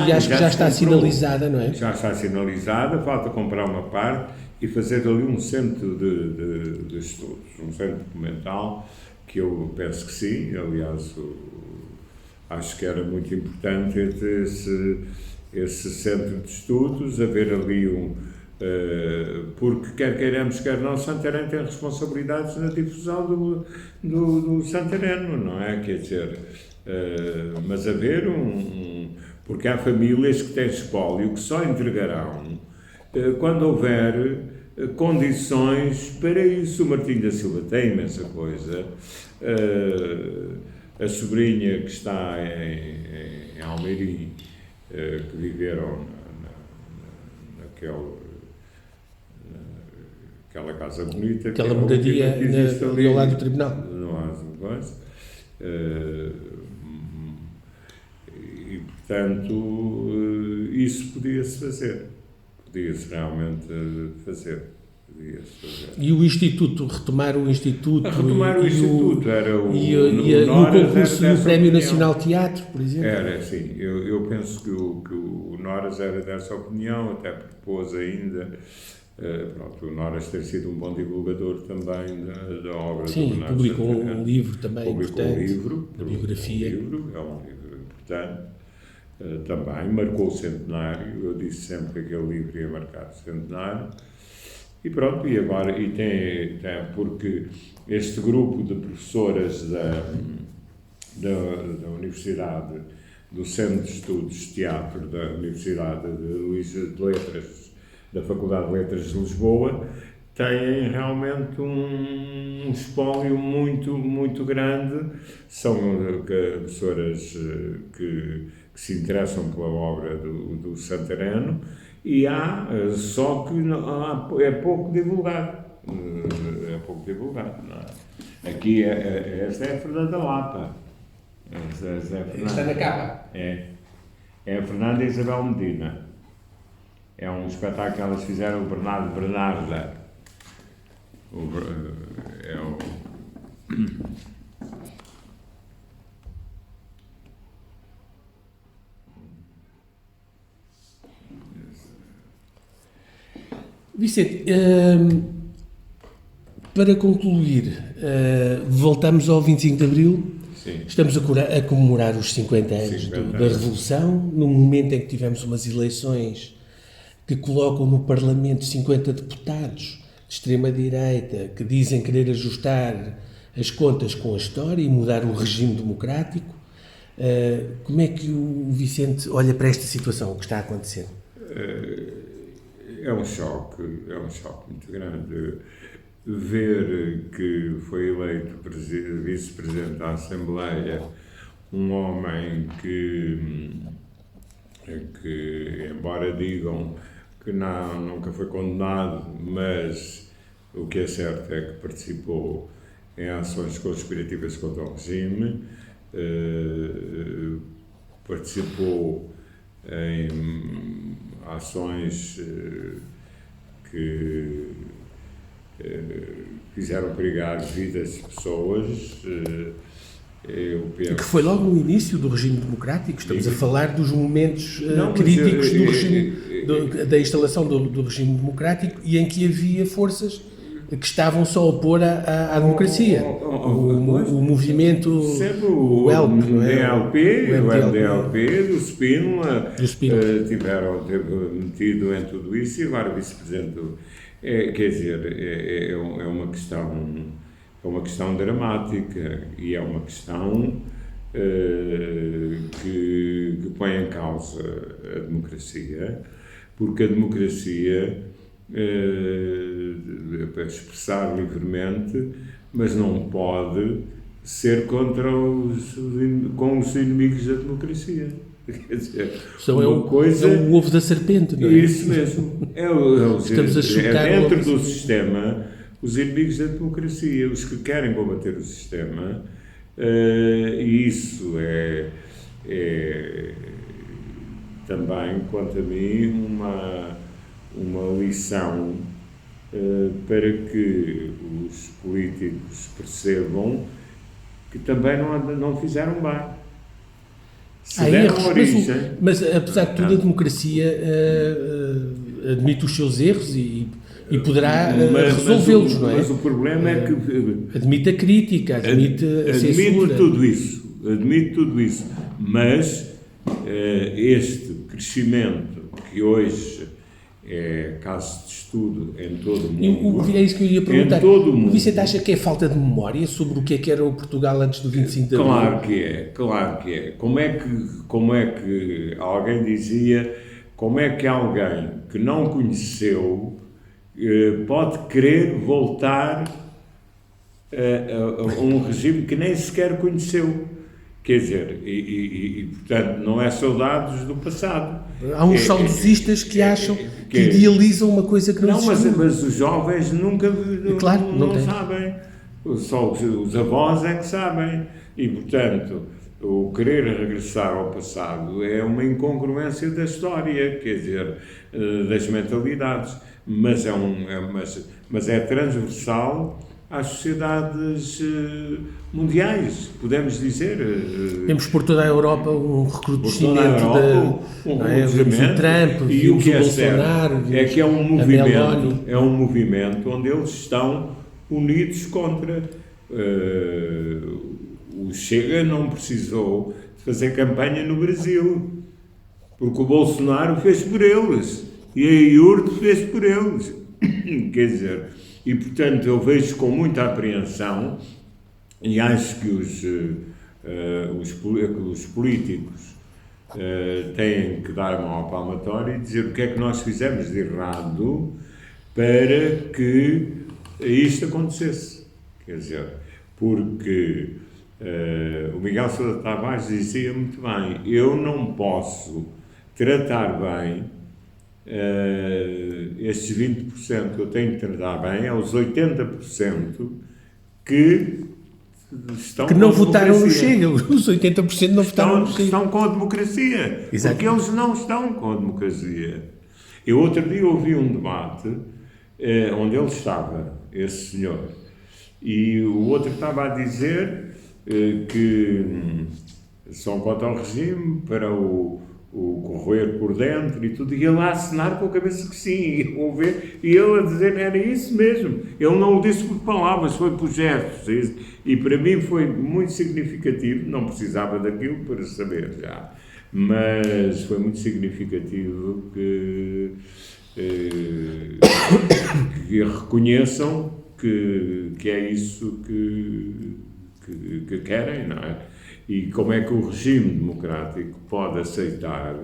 E acho que já está sinalizada, não é? Já está sinalizada, falta comprar uma parte e fazer ali um centro de estudos, um centro documental, que eu penso que sim, aliás, acho que era muito importante esse centro de estudos, haver ali porque quer queiramos, quer não, Santarém tem responsabilidades na difusão do Santareno, não é? Quer dizer, mas haver porque há famílias que têm espólio que só entregarão quando houver condições para isso. O Martim da Silva tem imensa coisa, a sobrinha que está em Almeirim, que viveram naquela casa bonita, aquela moradia ali ao lado do tribunal. Não há coisa. E, portanto, isso podia-se fazer. Podia-se realmente fazer. E o Instituto, retomar o Instituto... Retomar o Instituto, era o concurso do Prémio Nacional Teatro, por exemplo? Era, sim. Eu penso que o Noras era dessa opinião, até propôs ainda... o Noras ter sido um bom divulgador também da obra do Bernardo. Sim, publicou um livro também importante, a biografia. É um livro importante. Também marcou o centenário. Eu disse sempre que aquele livro ia marcar o centenário. E pronto, e agora, tem porque este grupo de professoras da Universidade, do Centro de Estudos de Teatro da Universidade de Letras, da Faculdade de Letras de Lisboa, têm realmente um espólio muito, muito grande. São professoras que se interessam pela obra do Santareno, e só que é pouco divulgado. É pouco divulgado, não é? Aqui, esta é a Fernanda Lapa. Está na capa. É a Fernanda Isabel Medina. É um espetáculo que elas fizeram, o Bernarda. Vicente, para concluir, voltamos ao 25 de Abril. Sim. Estamos a comemorar os 50 anos da Revolução, no momento em que tivemos umas eleições que colocam no Parlamento 50 deputados de extrema-direita que dizem querer ajustar as contas com a história e mudar o regime democrático. Como é que o Vicente olha para esta situação, o que está a acontecer? É um choque muito grande. Ver que foi eleito vice-presidente da Assembleia um homem que embora digam que nunca foi condenado, mas o que é certo é que participou em ações conspirativas contra o regime, participou em ações que fizeram perigar vidas de pessoas. Que foi logo no início do regime democrático. Estamos a falar dos momentos críticos do regime, da instalação do regime democrático, e em que havia forças que estavam-se a opor à democracia. O movimento, o ELP, o MDLP, do Spínola, teve metido em tudo isso, e agora vice-presidente. Quer dizer, é uma questão dramática, e é uma questão que põe em causa a democracia, porque a democracia é para expressar livremente, mas não pode ser contra com os inimigos da democracia. Quer dizer, então é o ovo da serpente, não é? Isso mesmo. Estamos a chocar dentro do sistema, os inimigos da democracia, os que querem combater o sistema, e isso é também, quanto a mim, uma lição para que os políticos percebam que também não fizeram bem. Há erros, mas apesar de tudo a democracia admite os seus erros e poderá resolvê-los, não é? Mas o problema é que... Admite a crítica, admite a censura. Admite tudo isso, mas este crescimento que hoje é caso de estudo em todo o mundo... É isso que eu ia perguntar. Em todo o mundo. O Vicente acha que é falta de memória sobre o que era o Portugal antes do 25 de abril? Claro que é. Como é que alguém dizia, como é que alguém que não conheceu pode querer voltar a um regime que nem sequer conheceu? Quer dizer, portanto, não é saudades do passado. Há uns saudosistas que acham que idealizam uma coisa que não existe. Mas os jovens nunca não sabem. Só os avós é que sabem. E, portanto, o querer regressar ao passado é uma incongruência da história, quer dizer, das mentalidades. Mas é transversal às sociedades mundiais, podemos dizer. Temos por toda a Europa um recrudescimento um Trump, e o que é Bolsonaro, certo é que é um movimento onde eles estão unidos contra. O Chega não precisou de fazer campanha no Brasil, porque o Bolsonaro fez por eles e a IURD fez por eles. Quer dizer, e portanto eu vejo com muita apreensão e acho que os políticos têm que dar uma mão à palmatória e dizer o que é que nós fizemos de errado para que isto acontecesse. Quer dizer, porque o Miguel Sousa Tavares dizia muito bem, eu não posso tratar bem estes 20% que eu tenho de tratar bem, é os 80% que estão que não votaram no Chega, os 80% não votaram no Chega. Estão com a democracia, exato. Porque eles não estão com a democracia. Eu outro dia ouvi um debate onde ele estava, esse senhor, e o outro estava a dizer que são contra o regime para o corroer por dentro e tudo, e ele a assinar com a cabeça que sim, e ele a dizer era isso mesmo. Ele não o disse por palavras, foi por gestos, e para mim foi muito significativo, não precisava daquilo para saber já, mas foi muito significativo que reconheçam que é isso que querem, não é? E como é que o regime democrático pode aceitar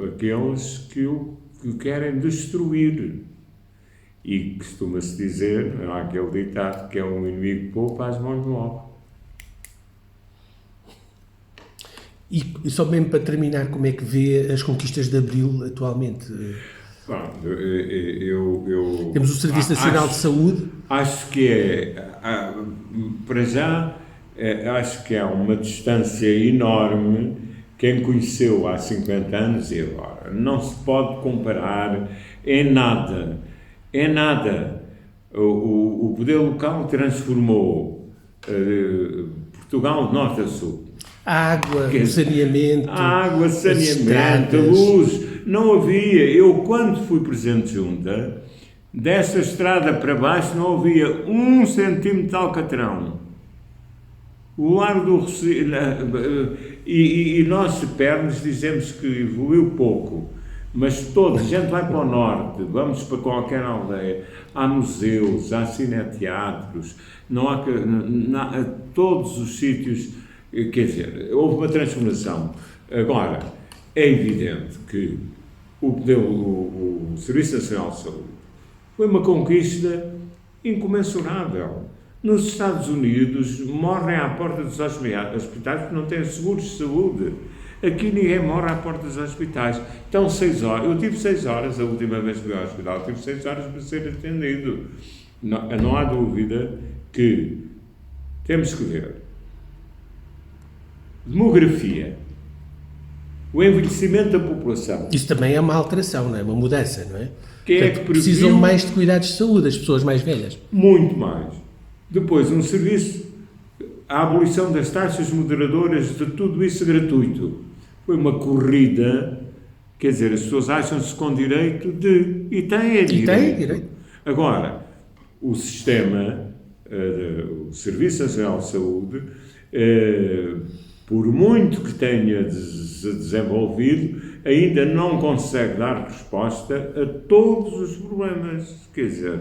aqueles que o querem destruir? E costuma-se dizer, há aquele ditado que é um inimigo pouco às mãos do lobo. E só mesmo para terminar, como é que vê as conquistas de Abril atualmente? Bom, temos o Serviço Nacional de Saúde. Acho que para já, acho que há uma distância enorme. Quem conheceu há 50 anos e agora não se pode comparar em nada. O poder local transformou Portugal de norte a sul. Água, saneamento, luz, não havia. Eu, quando fui Presidente de Junta, desta estrada para baixo não havia 1 centímetro de alcatrão. O Largo do Recife, e nós, pernos, dizemos que evoluiu pouco, mas todos, a gente vai para o norte, vamos para qualquer aldeia, há museus, há cineteatros, não há todos os sítios. Quer dizer, houve uma transformação. Agora, é evidente que o Serviço Nacional de Saúde foi uma conquista incomensurável. Nos Estados Unidos morrem à porta dos hospitais porque não têm seguros de saúde. Aqui ninguém morre à porta dos hospitais. Então 6 horas, eu tive 6 horas a última vez que fui ao hospital, tive 6 horas para ser atendido. Não há dúvida que temos que ver demografia, o envelhecimento da população. Isso também é uma alteração, não é? Uma mudança, não é? Quem é Portanto, que previu? precisam mais de cuidados de saúde, as pessoas mais velhas. Muito mais. Depois, um serviço, a abolição das taxas moderadoras, de tudo isso gratuito. Foi uma corrida, quer dizer, as pessoas acham-se com direito de... E têm direito. Agora, o sistema, o Serviço Nacional de Saúde, por muito que tenha se desenvolvido, ainda não consegue dar resposta a todos os problemas. Quer dizer,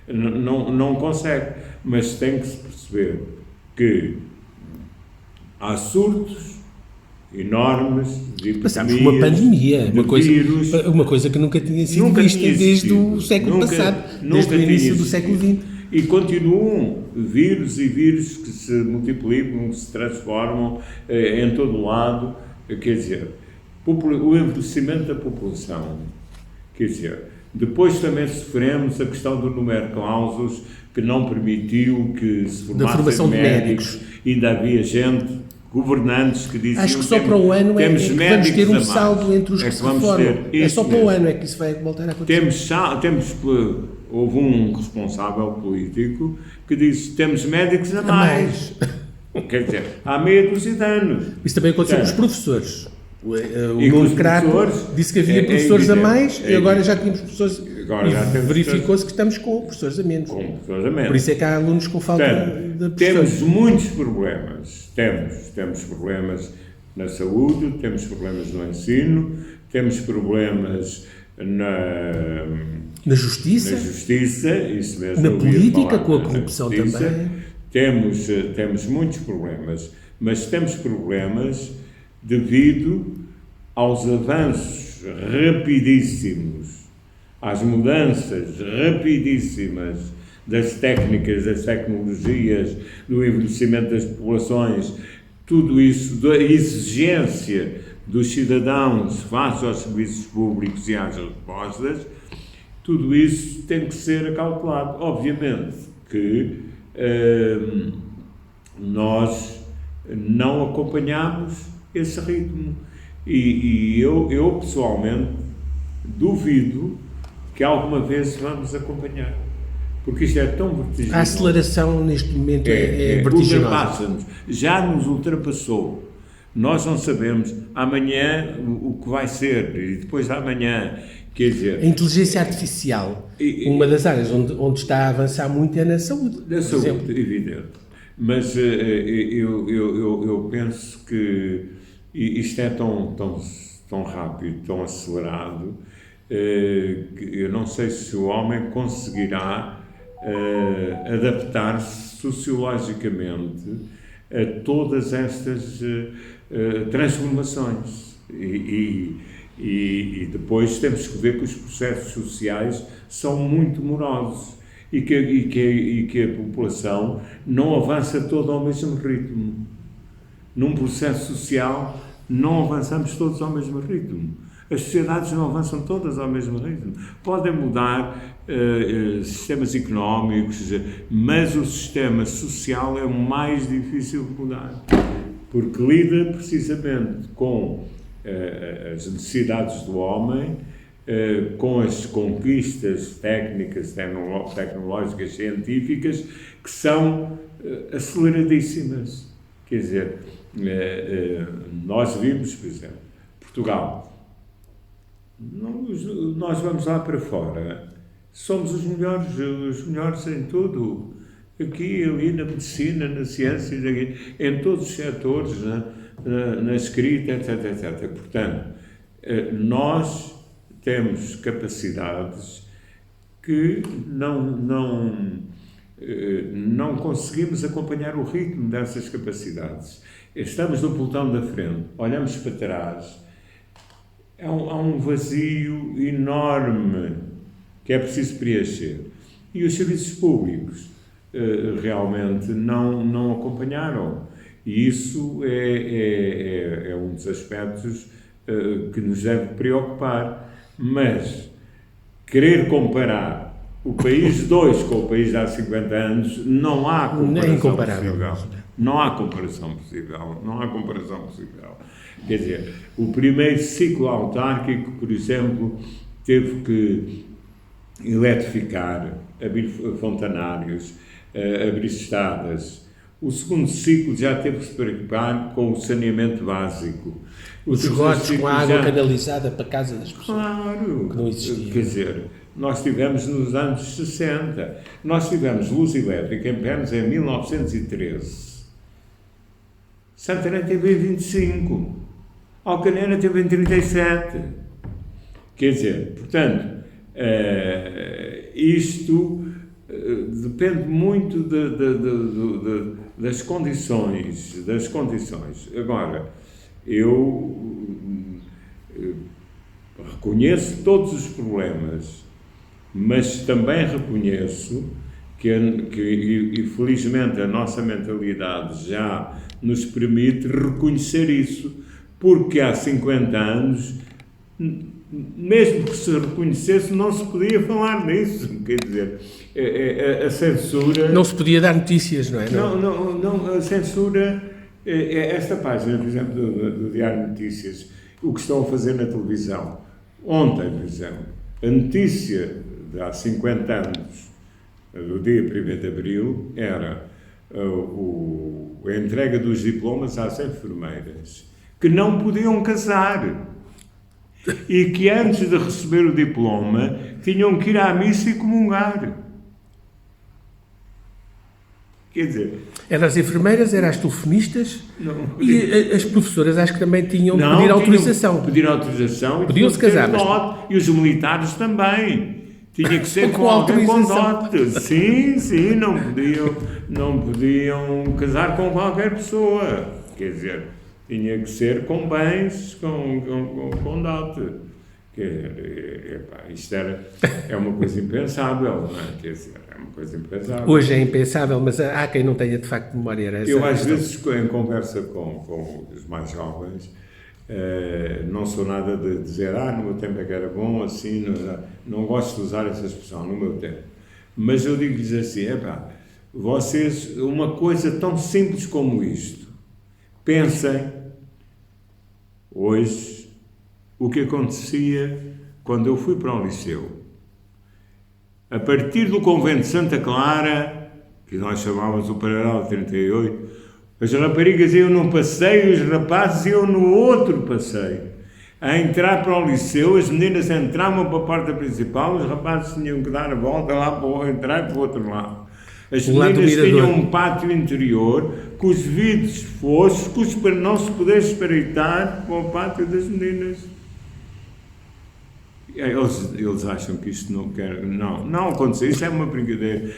não consegue. Mas tem que se perceber que há surtos enormes de epidemias, uma pandemia, vírus, uma coisa que nunca tinha sido vista desde o século passado, desde o início do século XX. E continuam vírus e vírus que se multiplicam, que se transformam em todo o lado. Quer dizer, o envelhecimento da população, quer dizer, depois também sofremos a questão do número clausus, que não permitiu que se formassem médicos. Ainda havia gente, governantes, que diziam... Acho que só para o ano é que vamos ter um saldo entre os que se formam. É só para o ano é que isso vai voltar a acontecer. Houve um responsável político que disse: temos médicos a mais. Quer dizer, há meia dúzia de anos. Isso também aconteceu com os professores. O Nuno Crato disse que havia professores a mais e agora já tínhamos professores. E verificou-se que estamos com professores a menos. Por isso é que há alunos com falta de professores. Temos muitos problemas. Temos problemas na saúde, temos problemas no ensino, temos problemas na justiça, isso mesmo, na política, com a corrupção também. Temos muitos problemas, mas temos problemas devido aos avanços rapidíssimos, às mudanças rapidíssimas das técnicas, das tecnologias, do envelhecimento das populações, tudo isso, da exigência dos cidadãos face aos serviços públicos e às respostas. Tudo isso tem que ser acautelado. Obviamente que nós não acompanhamos esse ritmo. E eu pessoalmente duvido que alguma vez vamos acompanhar. Porque isto é tão vertiginoso. A aceleração neste momento é vertiginosa. Ultrapassa-nos. Já nos ultrapassou. Nós não sabemos amanhã o que vai ser e depois de amanhã. Quer dizer, a inteligência artificial, uma das áreas onde está a avançar muito é na saúde. Na saúde, evidente. Mas eu penso que isto é tão rápido, tão acelerado, que eu não sei se o homem conseguirá adaptar-se sociologicamente a todas estas transformações. E depois temos que ver que os processos sociais são muito morosos e que a população não avança toda ao mesmo ritmo. Num processo social não avançamos todos ao mesmo ritmo. As sociedades não avançam todas ao mesmo ritmo. Podem mudar sistemas económicos, mas o sistema social é o mais difícil de mudar, porque lida precisamente com as necessidades do homem, com as conquistas técnicas, tecnológicas, científicas, que são aceleradíssimas. Quer dizer, nós vimos, por exemplo, Portugal. Nós vamos lá para fora, somos os melhores em tudo. Aqui, ali, na medicina, na ciência, em todos os setores, na escrita, etc. Portanto, nós temos capacidades que não conseguimos acompanhar o ritmo dessas capacidades. Estamos no pelotão da frente, olhamos para trás, há um vazio enorme que é preciso preencher. E os serviços públicos realmente não acompanharam. E isso é um dos aspectos que nos deve preocupar. Mas querer comparar o país de hoje com o país de há 50 anos, não há comparação possível. Não há comparação possível. Não há comparação possível. Quer dizer, o primeiro ciclo autárquico, por exemplo, teve que eletrificar, abrir fontanários, abrir estradas. O segundo ciclo já teve que se preocupar com o saneamento básico. Os esgotos com a água canalizada para a casa das pessoas. Claro. Que não existia. Quer dizer, nós tivemos nos anos 60, nós tivemos luz elétrica em Pernas em 1913. Santarém teve em 25. Alcanena teve em 37. Quer dizer, portanto, isto depende muito das condições. Agora, eu reconheço todos os problemas, mas também reconheço que felizmente a nossa mentalidade já nos permite reconhecer isso, porque há 50 anos, mesmo que se reconhecesse, não se podia falar nisso. Quer dizer, a censura... Não se podia dar notícias, não é? Não, a censura... Esta página, por exemplo, do Diário de Notícias, o que estão a fazer na televisão. Ontem, por exemplo, a notícia de há 50 anos, do dia 1º de Abril, era a entrega dos diplomas às enfermeiras, que não podiam casar. E que antes de receber o diploma, tinham que ir à missa e comungar. Quer dizer... Eram as enfermeiras, eram as telefonistas e as professoras acho que também tinham que pedir autorização. Pedir autorização e podiam-se casar. E os militares também. Tinha que ser com alguém com dote. Sim, não podiam casar com qualquer pessoa. Quer dizer, tinha que ser com bens, com dote. Isto é uma coisa impensável, não é? Quer dizer, é uma coisa impensável. Hoje é impensável, mas há quem não tenha de facto memória. Eu às vezes, em conversa com os mais jovens, não sou nada de dizer, no meu tempo é que era bom, assim, não gosto de usar essa expressão, no meu tempo. Mas eu digo-lhes assim, vocês, uma coisa tão simples como isto, pensem, hoje, o que acontecia quando eu fui para o liceu. A partir do convento de Santa Clara, que nós chamávamos o Paralelo 38, as raparigas iam num passeio e os rapazes iam no outro passeio. A entrar para o liceu, as meninas entravam para a porta principal, os rapazes tinham que dar a volta lá para entrar para o outro lado. As meninas tinham um pátio interior com os vidros foscos para não se poder espreitar para o pátio das meninas. Eles acham que isto não aconteceu, isso é uma brincadeira,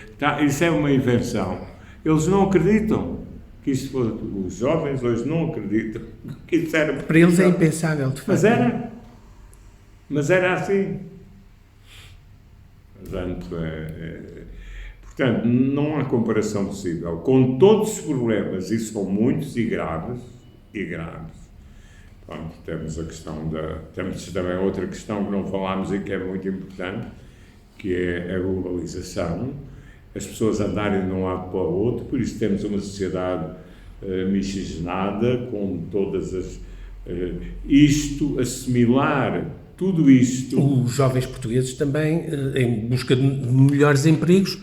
isso é uma invenção. Eles não acreditam que isto foi, os jovens hoje não acreditam que isso era... Para eles é impensável, de facto. Mas era assim. Portanto, não há comparação possível. Com todos os problemas, e são muitos e graves, Pronto, temos a questão temos também outra questão que não falámos e que é muito importante, que é a globalização, as pessoas andarem de um lado para o outro, por isso temos uma sociedade miscigenada, com todas as... assimilar tudo isto... Os jovens portugueses também, em busca de melhores empregos,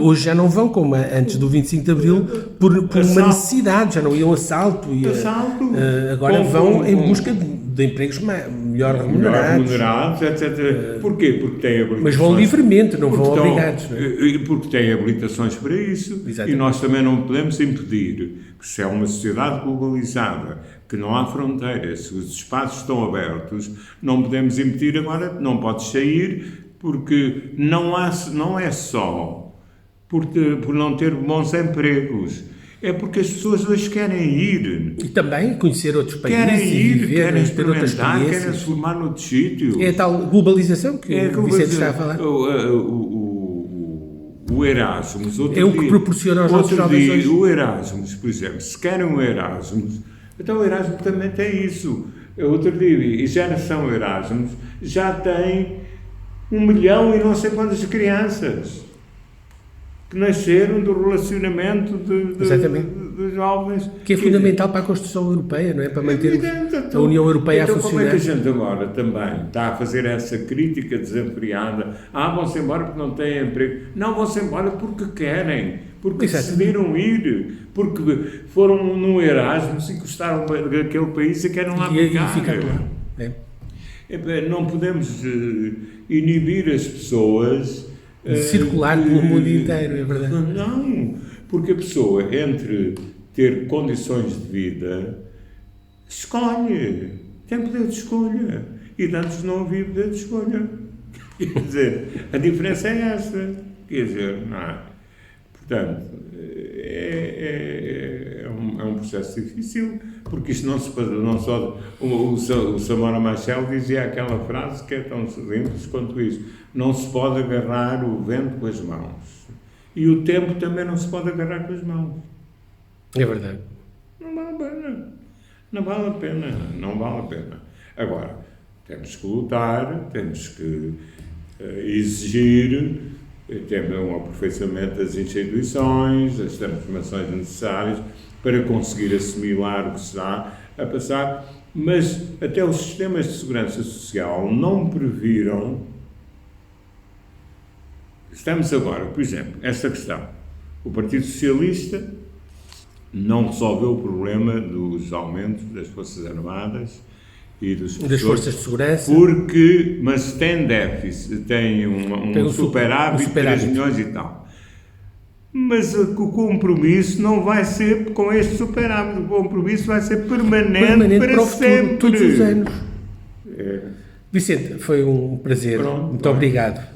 hoje já não vão como antes do 25 de Abril, por uma necessidade, já não iam assalto. Agora vão em busca de empregos melhor remunerados, etc. Porquê? Porque têm habilitações. Mas vão livremente, não vão obrigados. Não é? Porque têm habilitações para isso. Exatamente. E nós também não podemos impedir que, se é uma sociedade globalizada, que não há fronteiras, se os espaços estão abertos, não podemos impedir agora, não podes sair, porque não é só por não ter bons empregos, é porque as pessoas hoje querem ir. E também conhecer outros países. Querem experimentar, querem se formar noutros sítios. É a tal globalização que o Vicente está a falar. O o Erasmus... É o que proporciona aos nossos jovens hoje. O Erasmus, por exemplo, se querem um Erasmus, então o Erasmus também tem isso. Outro dia, e Geração Erasmus já tem 1 milhão e não sei quantas crianças que nasceram do relacionamento dos jovens. Que é fundamental para a construção europeia, não é? Para manter a União Europeia a funcionar. Como é que a gente agora também está a fazer essa crítica desenfreada? Vão-se embora porque não têm emprego. Não, vão-se embora porque querem, porque decidiram ir, porque foram no Erasmus e gostaram daquele país e querem lá ficar. Não podemos inibir as pessoas de circular pelo mundo inteiro, é verdade. Não, porque a pessoa, entre ter condições de vida, escolhe, tem poder de escolha. E antes não havia poder de escolha. Quer dizer, a diferença é essa. Quer dizer, não é? Portanto, é um processo difícil, porque isto não só... O Samora Machel dizia aquela frase que é tão simples quanto isso: não se pode agarrar o vento com as mãos. E o tempo também não se pode agarrar com as mãos. É verdade. Não vale a pena. Não vale a pena. Não vale a pena. Agora, temos que lutar, temos que exigir também um aperfeiçoamento das instituições, as transformações necessárias para conseguir assimilar o que está a passar, mas até os sistemas de segurança social não previram. Estamos agora, por exemplo, esta questão. O Partido Socialista não resolveu o problema dos aumentos das Forças Armadas e das Forças de Segurança, mas tem déficit, tem um superávit de 3 milhões e tal. Mas o compromisso não vai ser com este superávit, o compromisso vai ser permanente para sempre. Todos os anos. Vicente, foi um prazer. Muito obrigado.